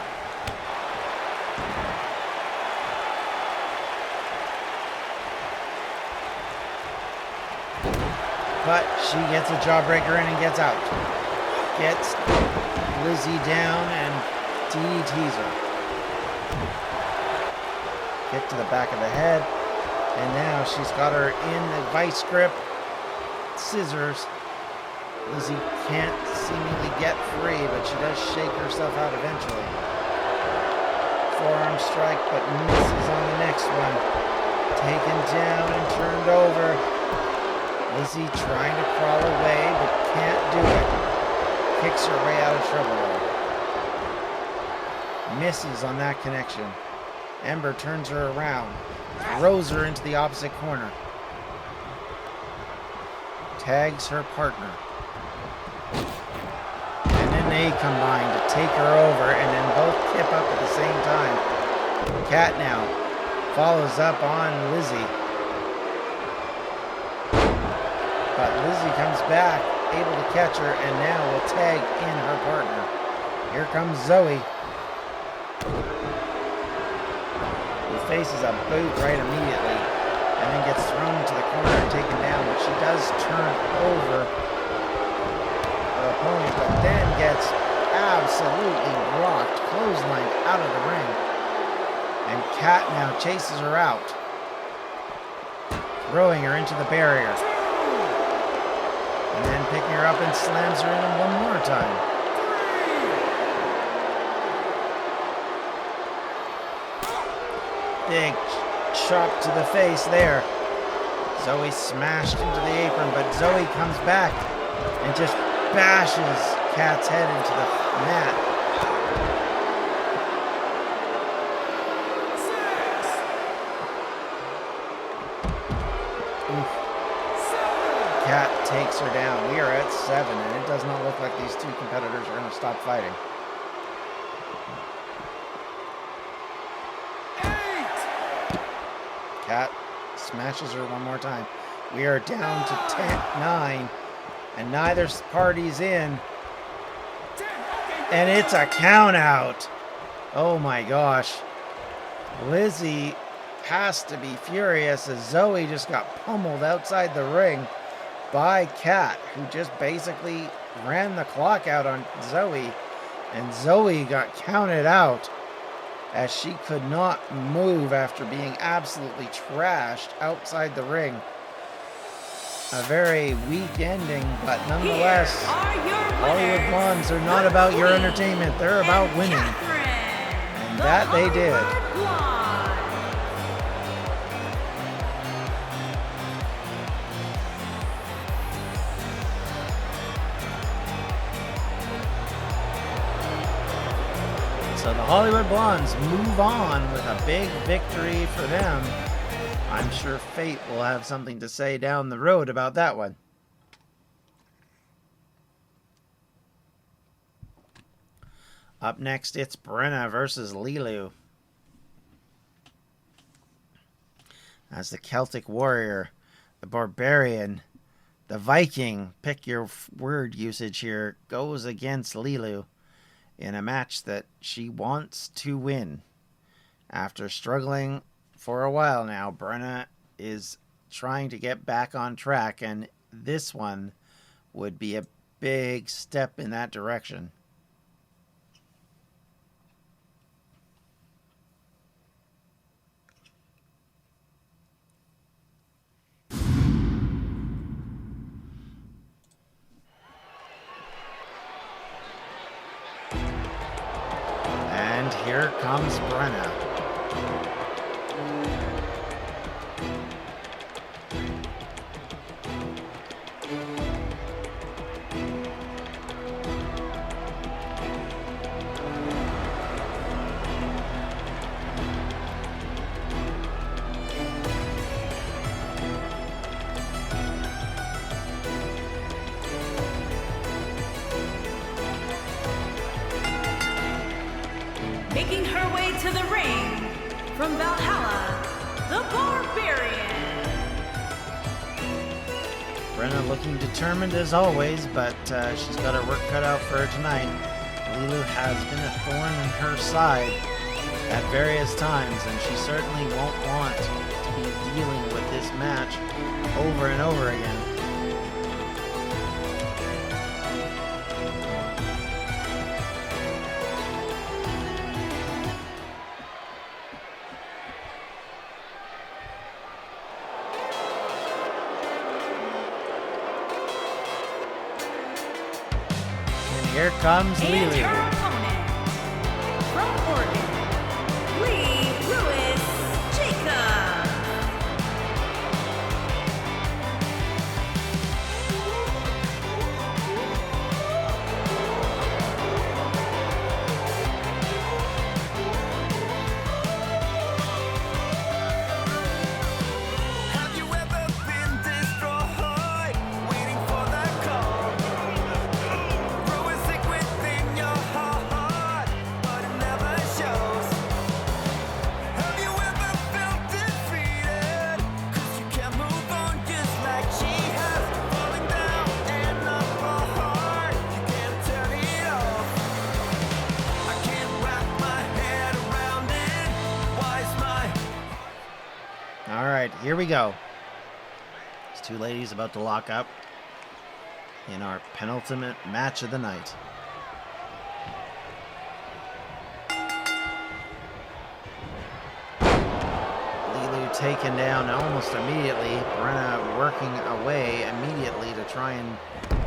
But she gets a jawbreaker in and gets out. Gets Lizzie down and DDTs her. Kick to the back of the head. And now she's got her in the vice grip. Scissors. Lizzie can't seemingly get free, but she does shake herself out eventually. Forearm strike, but misses on the next one. Taken down and turned over. Lizzie trying to crawl away, but can't do it. Kicks her way out of trouble. Misses on that connection. Ember turns her around. Throws her into the opposite corner. Tags her partner. And then they combine to take her over and then both tip up at the same time. Kat now follows up on Lizzie. But Lizzie comes back, able to catch her, and now will tag in her partner. Here comes Zoe. Who faces a boot right immediately, and then gets thrown into the corner and taken down, but she does turn over her opponent, but then gets absolutely rocked, clotheslined out of the ring. And Kat now chases her out, throwing her into the barrier. And then picking her up and slams her in one more time. Big chop to the face there. Zoe smashed into the apron, but Zoe comes back and just bashes Kat's head into the mat. Oof. Kat takes her down. We are at 7, and it does not look like these two competitors are going to stop fighting. 8. Kat smashes her one more time. We are down to 9, and neither party's in. 10. Okay. And it's a count out. Oh my gosh. Lizzie has to be furious as Zoe just got pummeled outside the ring by Kat, who just basically ran the clock out on Zoe, and Zoe got counted out as she could not move after being absolutely trashed outside the ring. A very weak ending, but nonetheless, Here are your Hollywood winners, Blondes are not the about your Queen entertainment, they're about winning. And that they did. So the Hollywood Blondes move on with a big victory for them. I'm sure Fate will have something to say down the road about that one. Up next, it's Brenna versus Lilu. As the Celtic warrior, the barbarian, the Viking, pick your word usage here, goes against Lilu in a match that she wants to win. After struggling for a while now, Brenna is trying to get back on track, and this one would be a big step in that direction. And here comes Brenna. Making her way to the ring from Valhalla, the Barbarian. Brenna looking determined as always, but she's got her work cut out for her tonight. Lilu has been a thorn in her side at various times, and she certainly won't want to be dealing with this match over and over again. Here comes And Lilu. her opponent from Oregon, Lee Lewis Jacob. Have you ever been destroyed, waiting for that call? Growing sick within your heart. here we go. These two ladies about to lock up in our penultimate match of the night. Lilu taken down almost immediately. Brenna working away immediately to try and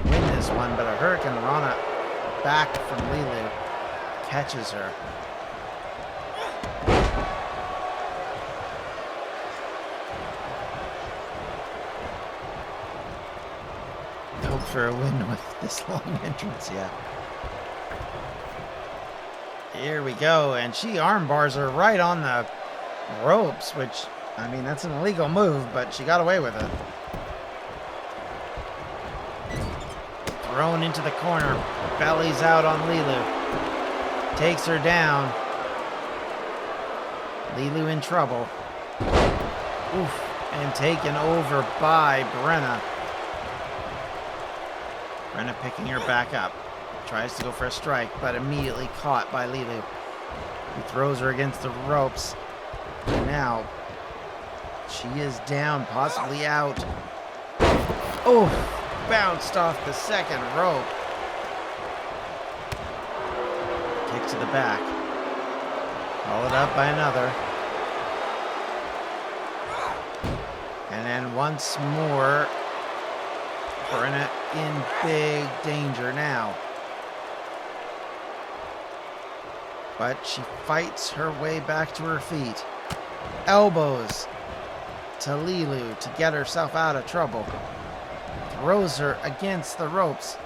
win this one, but a Hurricane Rana back from Lilu catches her. Hope for a win with this long entrance, yeah. Here we go, and she arm bars her right on the ropes, which, I mean, that's an illegal move, but she got away with it. Thrown into the corner, bellies out on Lilu. Takes her down. Lilu in trouble. Oof, and taken over by Brenna. Brenna picking her back up. Tries to go for a strike, but immediately caught by Lilu, who throws her against the ropes. And now, she is down, possibly out. Oh, bounced off the second rope. Kick to the back. Followed up by another. And then once more, Brenna in big danger now. But she fights her way back to her feet. Elbows to Lilu to get herself out of trouble. Throws her against the ropes.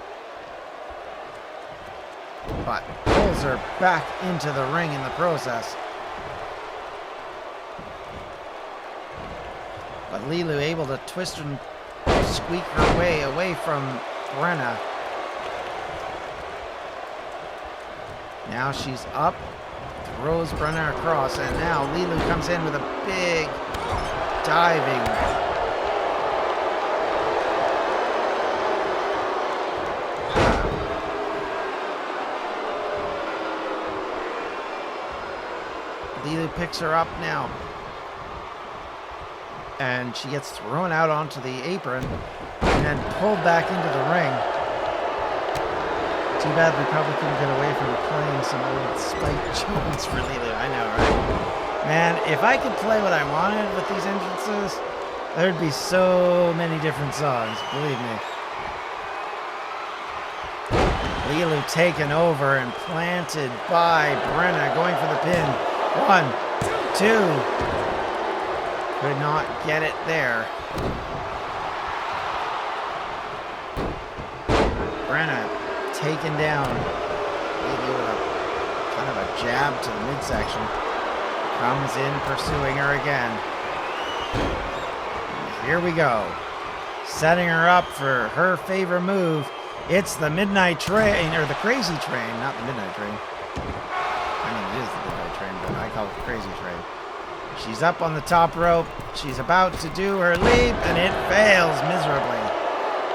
But pulls her back into the ring in the process. But Lilu able to twist and squeak her way away from Brenna. Now she's up, throws Brenna across, and now Lilu comes in with a big diving. Lilu picks her up now. And she gets thrown out onto the apron and then pulled back into the ring. Too bad we probably couldn't get away from playing some old Spike Jones for Lilu. I know, right? Man, if I could play what I wanted with these entrances, there'd be so many different songs, believe me. Lilu taken over and planted by Brenna, going for the pin. 1, 2. Could not get it there. Brenna taken down. Maybe with a kind of a jab to the midsection. Comes in pursuing her again. Here we go. Setting her up for her favorite move. It's the Midnight Train, or the Crazy Train, not the Midnight Train. I mean, it is the Midnight Train, but I call it the Crazy Train. She's up on the top rope. She's about to do her leap, and it fails miserably.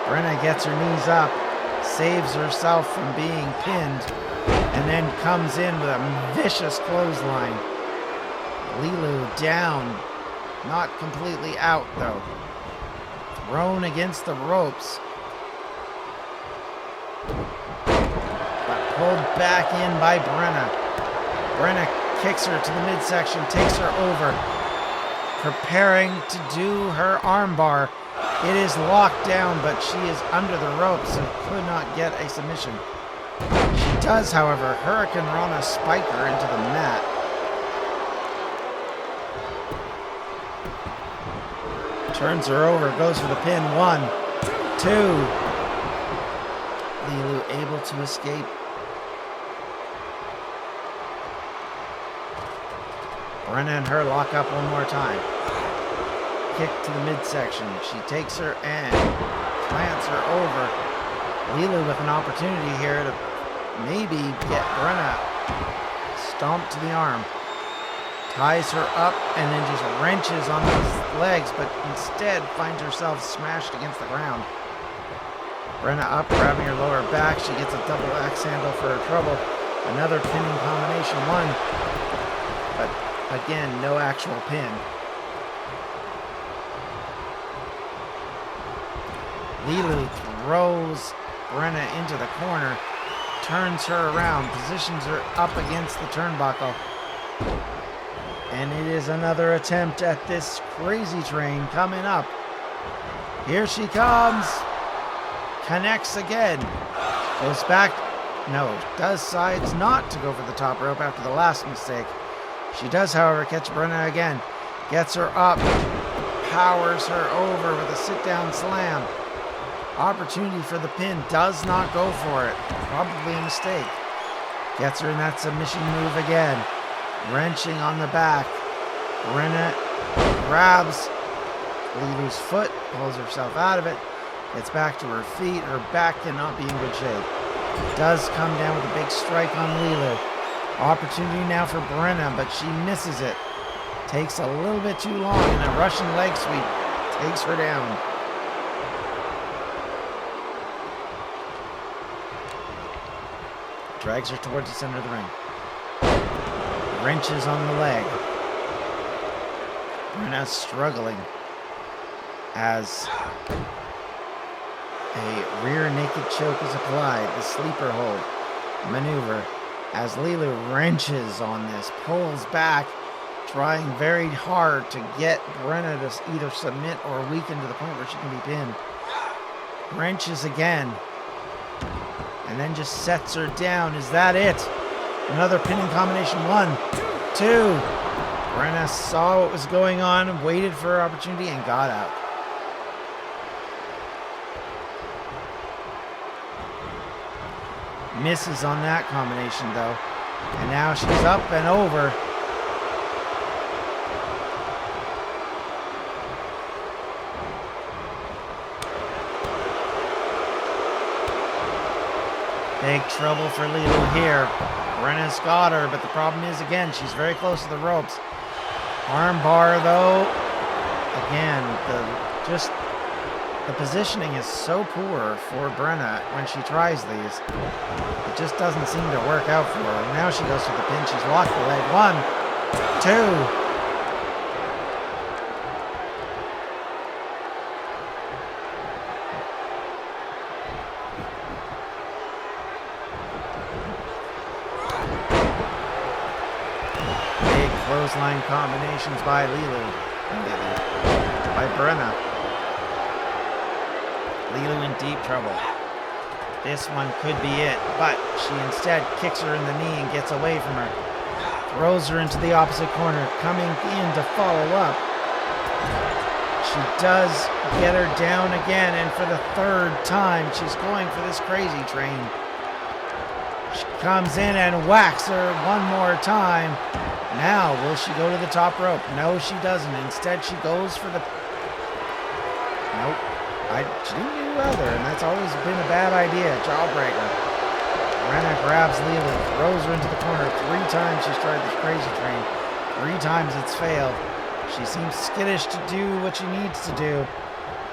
Brenna gets her knees up, saves herself from being pinned, and then comes in with a vicious clothesline. Lilu down, not completely out though. Thrown against the ropes, but pulled back in by Brenna. Brenna kicks her to the midsection, takes her over, preparing to do her armbar. It is locked down, but she is under the ropes and could not get a submission. She does, however, Hurricane Rana spike her into the mat. Turns her over, goes for the pin. 1, 2. Lilu able to escape. Brenna and her lock up one more time. Kick to the midsection. She takes her and plants her over. Lilu with an opportunity here to maybe get Brenna stomped to the arm. Ties her up and then just wrenches on those legs, but instead finds herself smashed against the ground. Brenna up, grabbing her lower back. She gets a double axe handle for her trouble. Another pinning combination. 1. But again, no actual pin. Lilu throws Brenna into the corner, turns her around, positions her up against the turnbuckle. And it is another attempt at this crazy train coming up. Here she comes. Connects again. Goes back. No, decides not to go for the top rope after the last mistake. She does, however, catch Brenna again. Gets her up. Powers her over with a sit-down slam. Opportunity for the pin. Does not go for it. Probably a mistake. Gets her in that submission move again. Wrenching on the back. Brenna grabs Lilu's foot. Pulls herself out of it. Gets back to her feet. Her back cannot be in good shape. Does come down with a big strike on Lilu. Opportunity now for Brenna, but she misses it. Takes a little bit too long, and a Russian leg sweep takes her down. Drags her towards the center of the ring. Wrenches on the leg. Brenna struggling as a rear naked choke is applied. The sleeper hold maneuver as Lilu wrenches on this, pulls back, trying very hard to get Brenna to either submit or weaken to the point where she can be pinned. Wrenches again, and then just sets her down. Is that it? Another pinning combination. 1, 2. Brenna saw what was going on, waited for her opportunity, and got out. Misses on that combination, though. And now she's up and over. Big trouble for Lilu here. Brenna's got her, but the problem is, again, she's very close to the ropes. Armbar, though. Again, the positioning is so poor for Brenna when she tries these. It just doesn't seem to work out for her. Now she goes for the pin. She's locked the leg. 1, 2. Big clothesline combinations by by Brenna. Lilu in deep trouble. This one could be it, but she instead kicks her in the knee and gets away from her. Throws her into the opposite corner, coming in to follow up. She does get her down again, and for the third time, she's going for this crazy train. She comes in and whacks her one more time. Now, will she go to the top rope? No, she doesn't. Instead, she goes for the... Nope. She didn't do either, and that's always been a bad idea. Jawbreaker. Brenna grabs Lilu, throws her into the corner. 3 times she's tried this crazy train. 3 times it's failed. She seems skittish to do what she needs to do,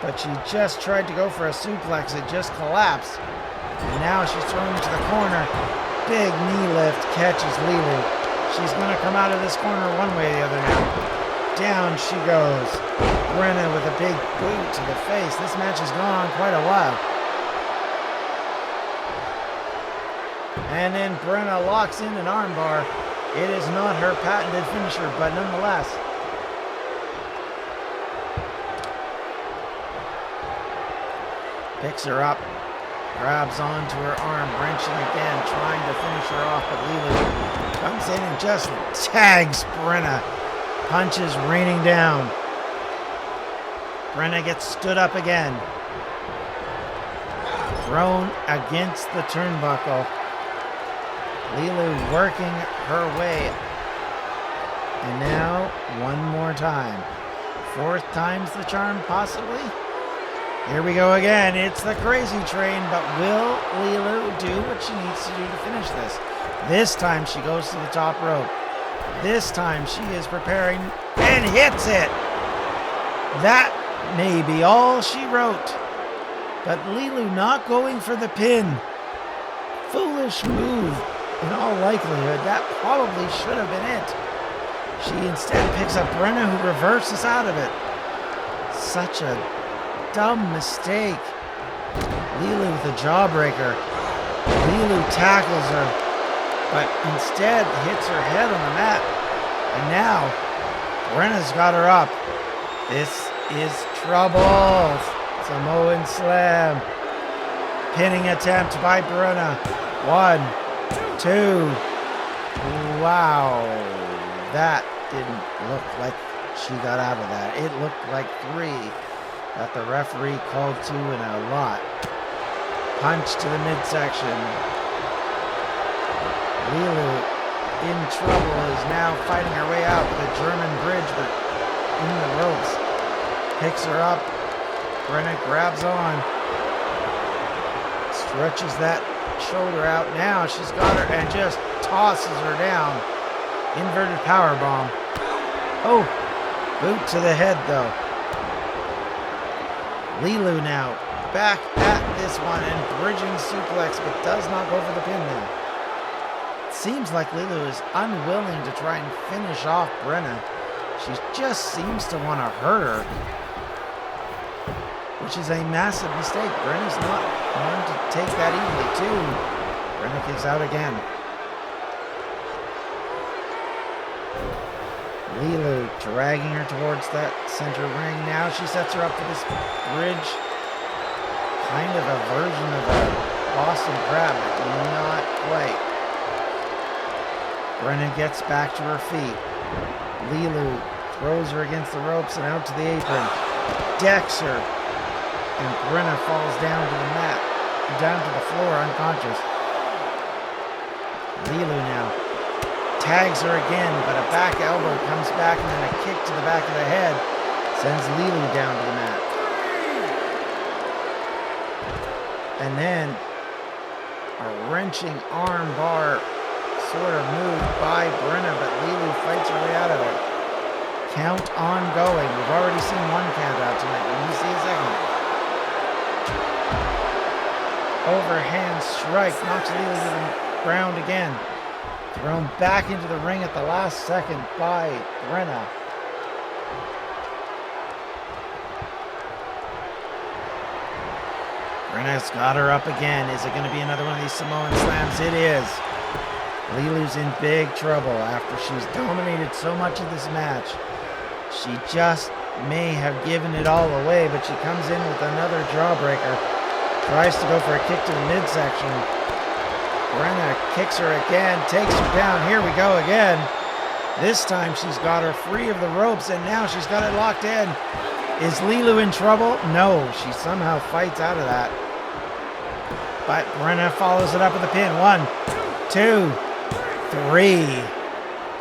but she just tried to go for a suplex. It just collapsed. And now she's thrown into the corner. Big knee lift catches Lilu. She's going to come out of this corner one way or the other now. Down she goes. Brenna with a big boot to the face. This match has gone on quite a while. And then Brenna locks in an armbar. It is not her patented finisher, but nonetheless. Picks her up. Grabs onto her arm, wrenching again, trying to finish her off, but Lilu comes in and just tags Brenna. Punches raining down. Brenna gets stood up again. Thrown against the turnbuckle. Lilu working her way. And now, one more time. 4th time's the charm, possibly? Here we go again. It's the crazy train, but will Lilu do what she needs to do to finish this? This time she goes to the top rope. This time she is preparing and hits it. That may be all she wrote. But Lilu not going for the pin. Foolish move. In all likelihood, that probably should have been it. She instead picks up Brenna, who reverses out of it. Such a dumb mistake. Lilu with a jawbreaker. Lilu tackles her, but instead hits her head on the mat. And now, Brenna's got her up. This is trouble. Samoan slam. Pinning attempt by Brenna. 1, 2. Wow. That didn't look like she got out of that. It looked like 3 that the referee called 2 in a lot. Punch to the midsection. Lilu in trouble is now fighting her way out with a German bridge, but in the ropes. Picks her up. Brenna grabs on. Stretches that shoulder out. Now she's got her and just tosses her down. Inverted powerbomb. Oh, boot to the head though. Lilu now back at this one and bridging suplex, but does not go for the pin now. It seems like Lilu is unwilling to try and finish off Brenna. She just seems to want to hurt her, which is a massive mistake. Brenna's not going to take that easily too. Brenna kicks out again. Lilu dragging her towards that center ring. Now she sets her up for this bridge. Kind of a version of a Boston Crab, but not quite. Brenna gets back to her feet. Lilu throws her against the ropes and out to the apron. Decks her. And Brenna falls down to the mat. Down to the floor unconscious. Lilu now tags her again, but a back elbow comes back and then a kick to the back of the head sends Lilu down to the mat. And then a wrenching arm bar sort of move by Brenna, but Lilu fights her way out of it. Count ongoing. We've already seen 1 count out tonight. Will you see a second? Overhand strike knocks Lilu to the ground again. Thrown back into the ring at the last second by Brenna. Brenna's got her up again. Is it going to be another one of these Samoan slams? It is. Lilu's in big trouble after she's dominated so much of this match. She just may have given it all away, but she comes in with another jawbreaker. Tries to go for a kick to the midsection. Brenna kicks her again, takes her down. Here we go again. This time she's got her free of the ropes, and now she's got it locked in. Is Lilu in trouble? No, she somehow fights out of that. But Brenna follows it up with a pin. 1, 2, 3.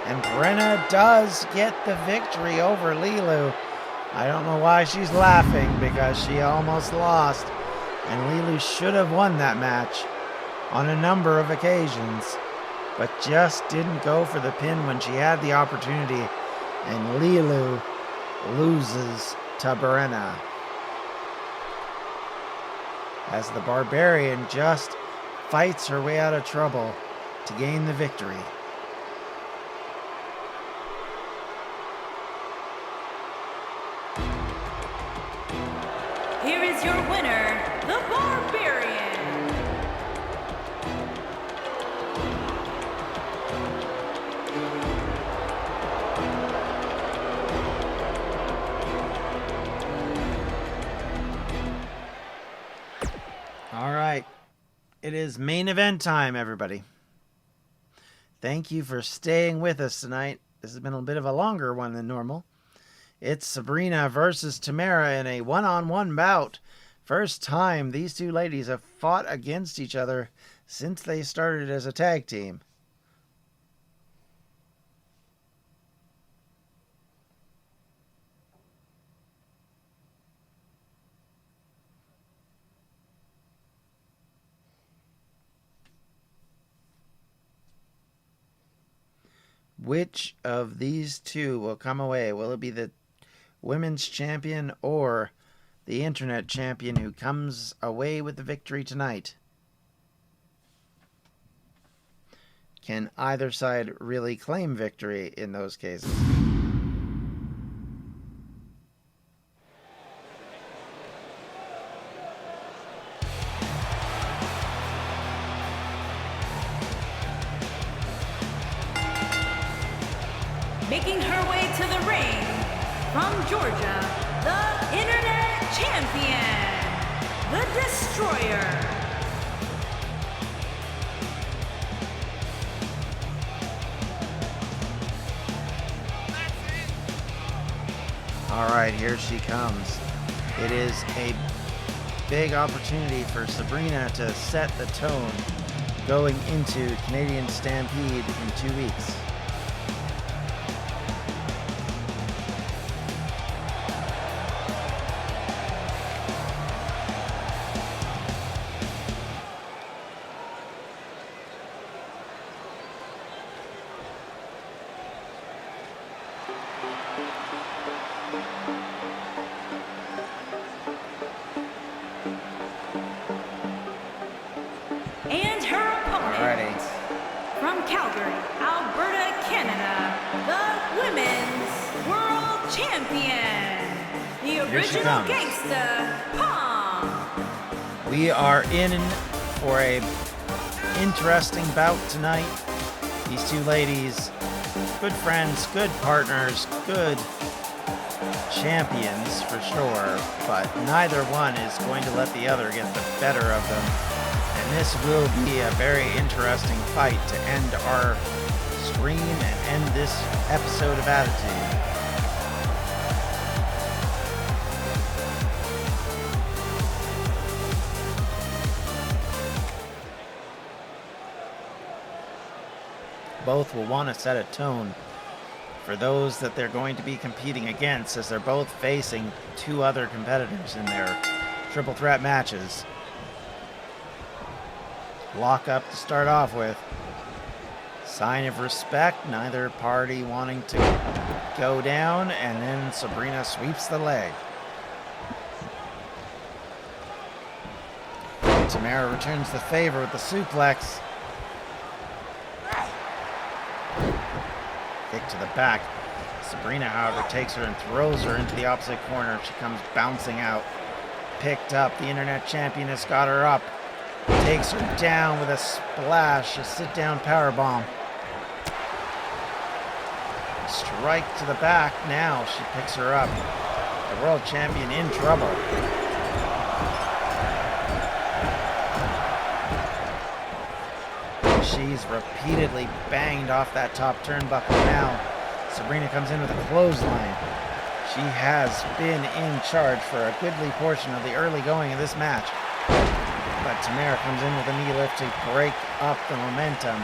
And Brenna does get the victory over Lilu. I don't know why she's laughing, because she almost lost. And Lilu should have won that match on a number of occasions, but just didn't go for the pin when she had the opportunity, and Lilu loses to Brenna as the Barbarian just fights her way out of trouble to gain the victory. Here is your winner, the Barbarian. All right. It is main event time, everybody. Thank you for staying with us tonight. This has been a bit of a longer one than normal. It's Sabrina versus Tamara in a one-on-one bout. First time these two ladies have fought against each other since they started as a tag team. Which of these two will come away? Will it be the women's champion or the internet champion who comes away with the victory tonight? Can either side really claim victory in those cases? making her way to the ring from Georgia, the Internet Champion, the Destroyer. All right, here she comes. It is a big opportunity for Sabrina to set the tone going into Canadian Stampede in 2 weeks. And her opponent, Alrighty. from Calgary, Alberta, Canada, the Women's World Champion, the Here she original comes. gangsta, Pom. We are in for a interesting bout tonight. These two ladies, good friends, good partners, good champions for sure, but neither one is going to let the other get the better of them. And this will be a very interesting fight to end our stream and end this episode of Attitude. Both will want to set a tone for those that they're going to be competing against, as they're both facing two other competitors in their triple threat matches. Lock up to start off with. Sign of respect, neither party wanting to go down, and then Sabrina sweeps the leg. Tamara returns the favor with the suplex. Kick to the back. Sabrina, however, takes her and throws her into the opposite corner. She comes bouncing out. Picked up. The Internet Champion has got her up. Takes her down with a splash, a sit-down powerbomb. Strike to the back. Now she picks her up. The World Champion in trouble. She's repeatedly banged off that top turnbuckle now. Sabrina comes in with a clothesline. She has been in charge for a goodly portion of the early going of this match. But Tamara comes in with a knee lift to break up the momentum.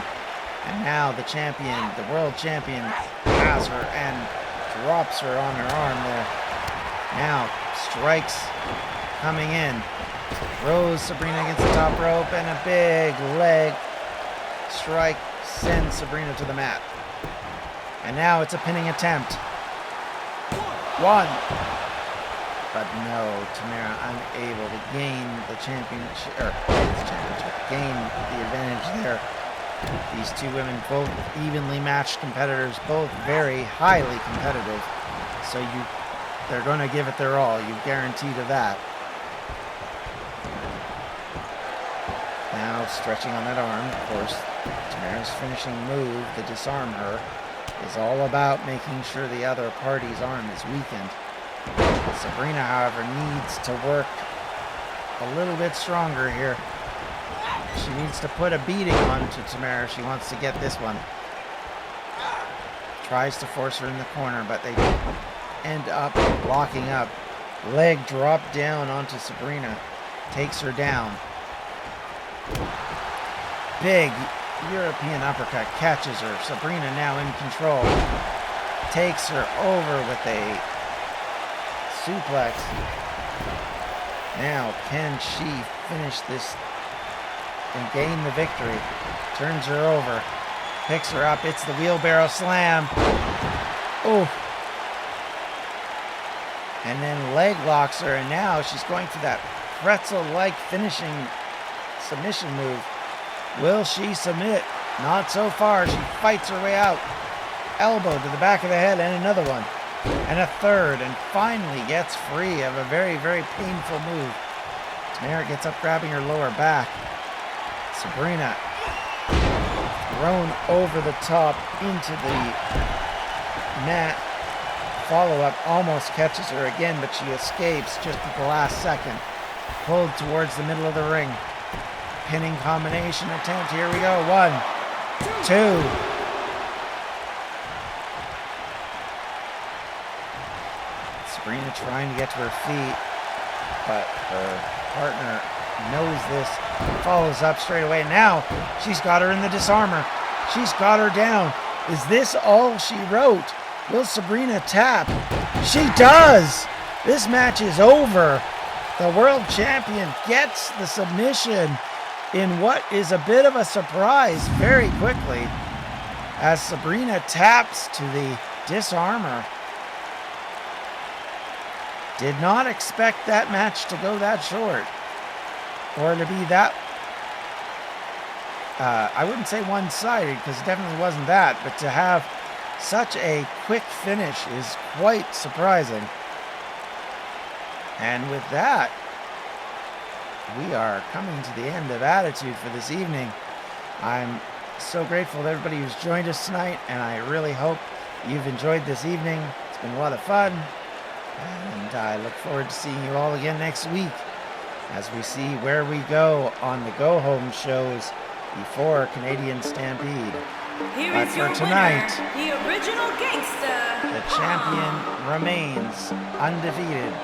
And now the champion, the world champion, has her and drops her on her arm there. Now strikes coming in. Throws Sabrina against the top rope, and a big leg strike sends Sabrina to the mat. And now it's a pinning attempt. One. But no, Tamara unable to gain the championship, gain the advantage there. These two women, both evenly matched competitors, both very highly competitive. So they're going to give it their all. You guaranteed of that. Now stretching on that arm, of course. Tamara's finishing move, the disarm her, is all about making sure the other party's arm is weakened. Sabrina, however, needs to work a little bit stronger here. She needs to put a beating on to Tamara. She wants to get this one. Tries to force her in the corner, but they end up locking up. Leg dropped down onto Sabrina. Takes her down. Big European uppercut catches her. Sabrina now in control. Takes her over with a suplex. Now, can she finish this and gain the victory? Turns her over. Picks her up. It's the wheelbarrow slam. Oh. And then leg locks her. And now she's going for that pretzel-like finishing submission move. Will she submit? Not so far. She fights her way out. Elbow to the back of the head, and another one. And a third, and finally gets free of a very, very painful move. Tamara gets up, grabbing her lower back. Sabrina thrown over the top into the Matt follow-up almost catches her again, but she escapes just at the last second. Pulled towards the middle of the ring. Pinning combination attempt. Here we go. 1, 2. Sabrina trying to get to her feet, but her partner knows this. Follows up straight away. Now she's got her in the disarmor. She's got her down. Is this all she wrote? Will Sabrina tap? She does! This match is over. The world champion gets the submission in what is a bit of a surprise very quickly as Sabrina taps to the disarmor. Did not expect that match to go that short or to be that, I wouldn't say one-sided because it definitely wasn't that, but to have such a quick finish is quite surprising. And with that, we are coming to the end of Attitude for this evening. I'm so grateful to everybody who's joined us tonight, and I really hope you've enjoyed this evening. It's been a lot of fun, and I look forward to seeing you all again next week as we see where we go on the go-home shows before Canadian Stampede. Here But is for your tonight, winner, the original gangster. the champion remains undefeated.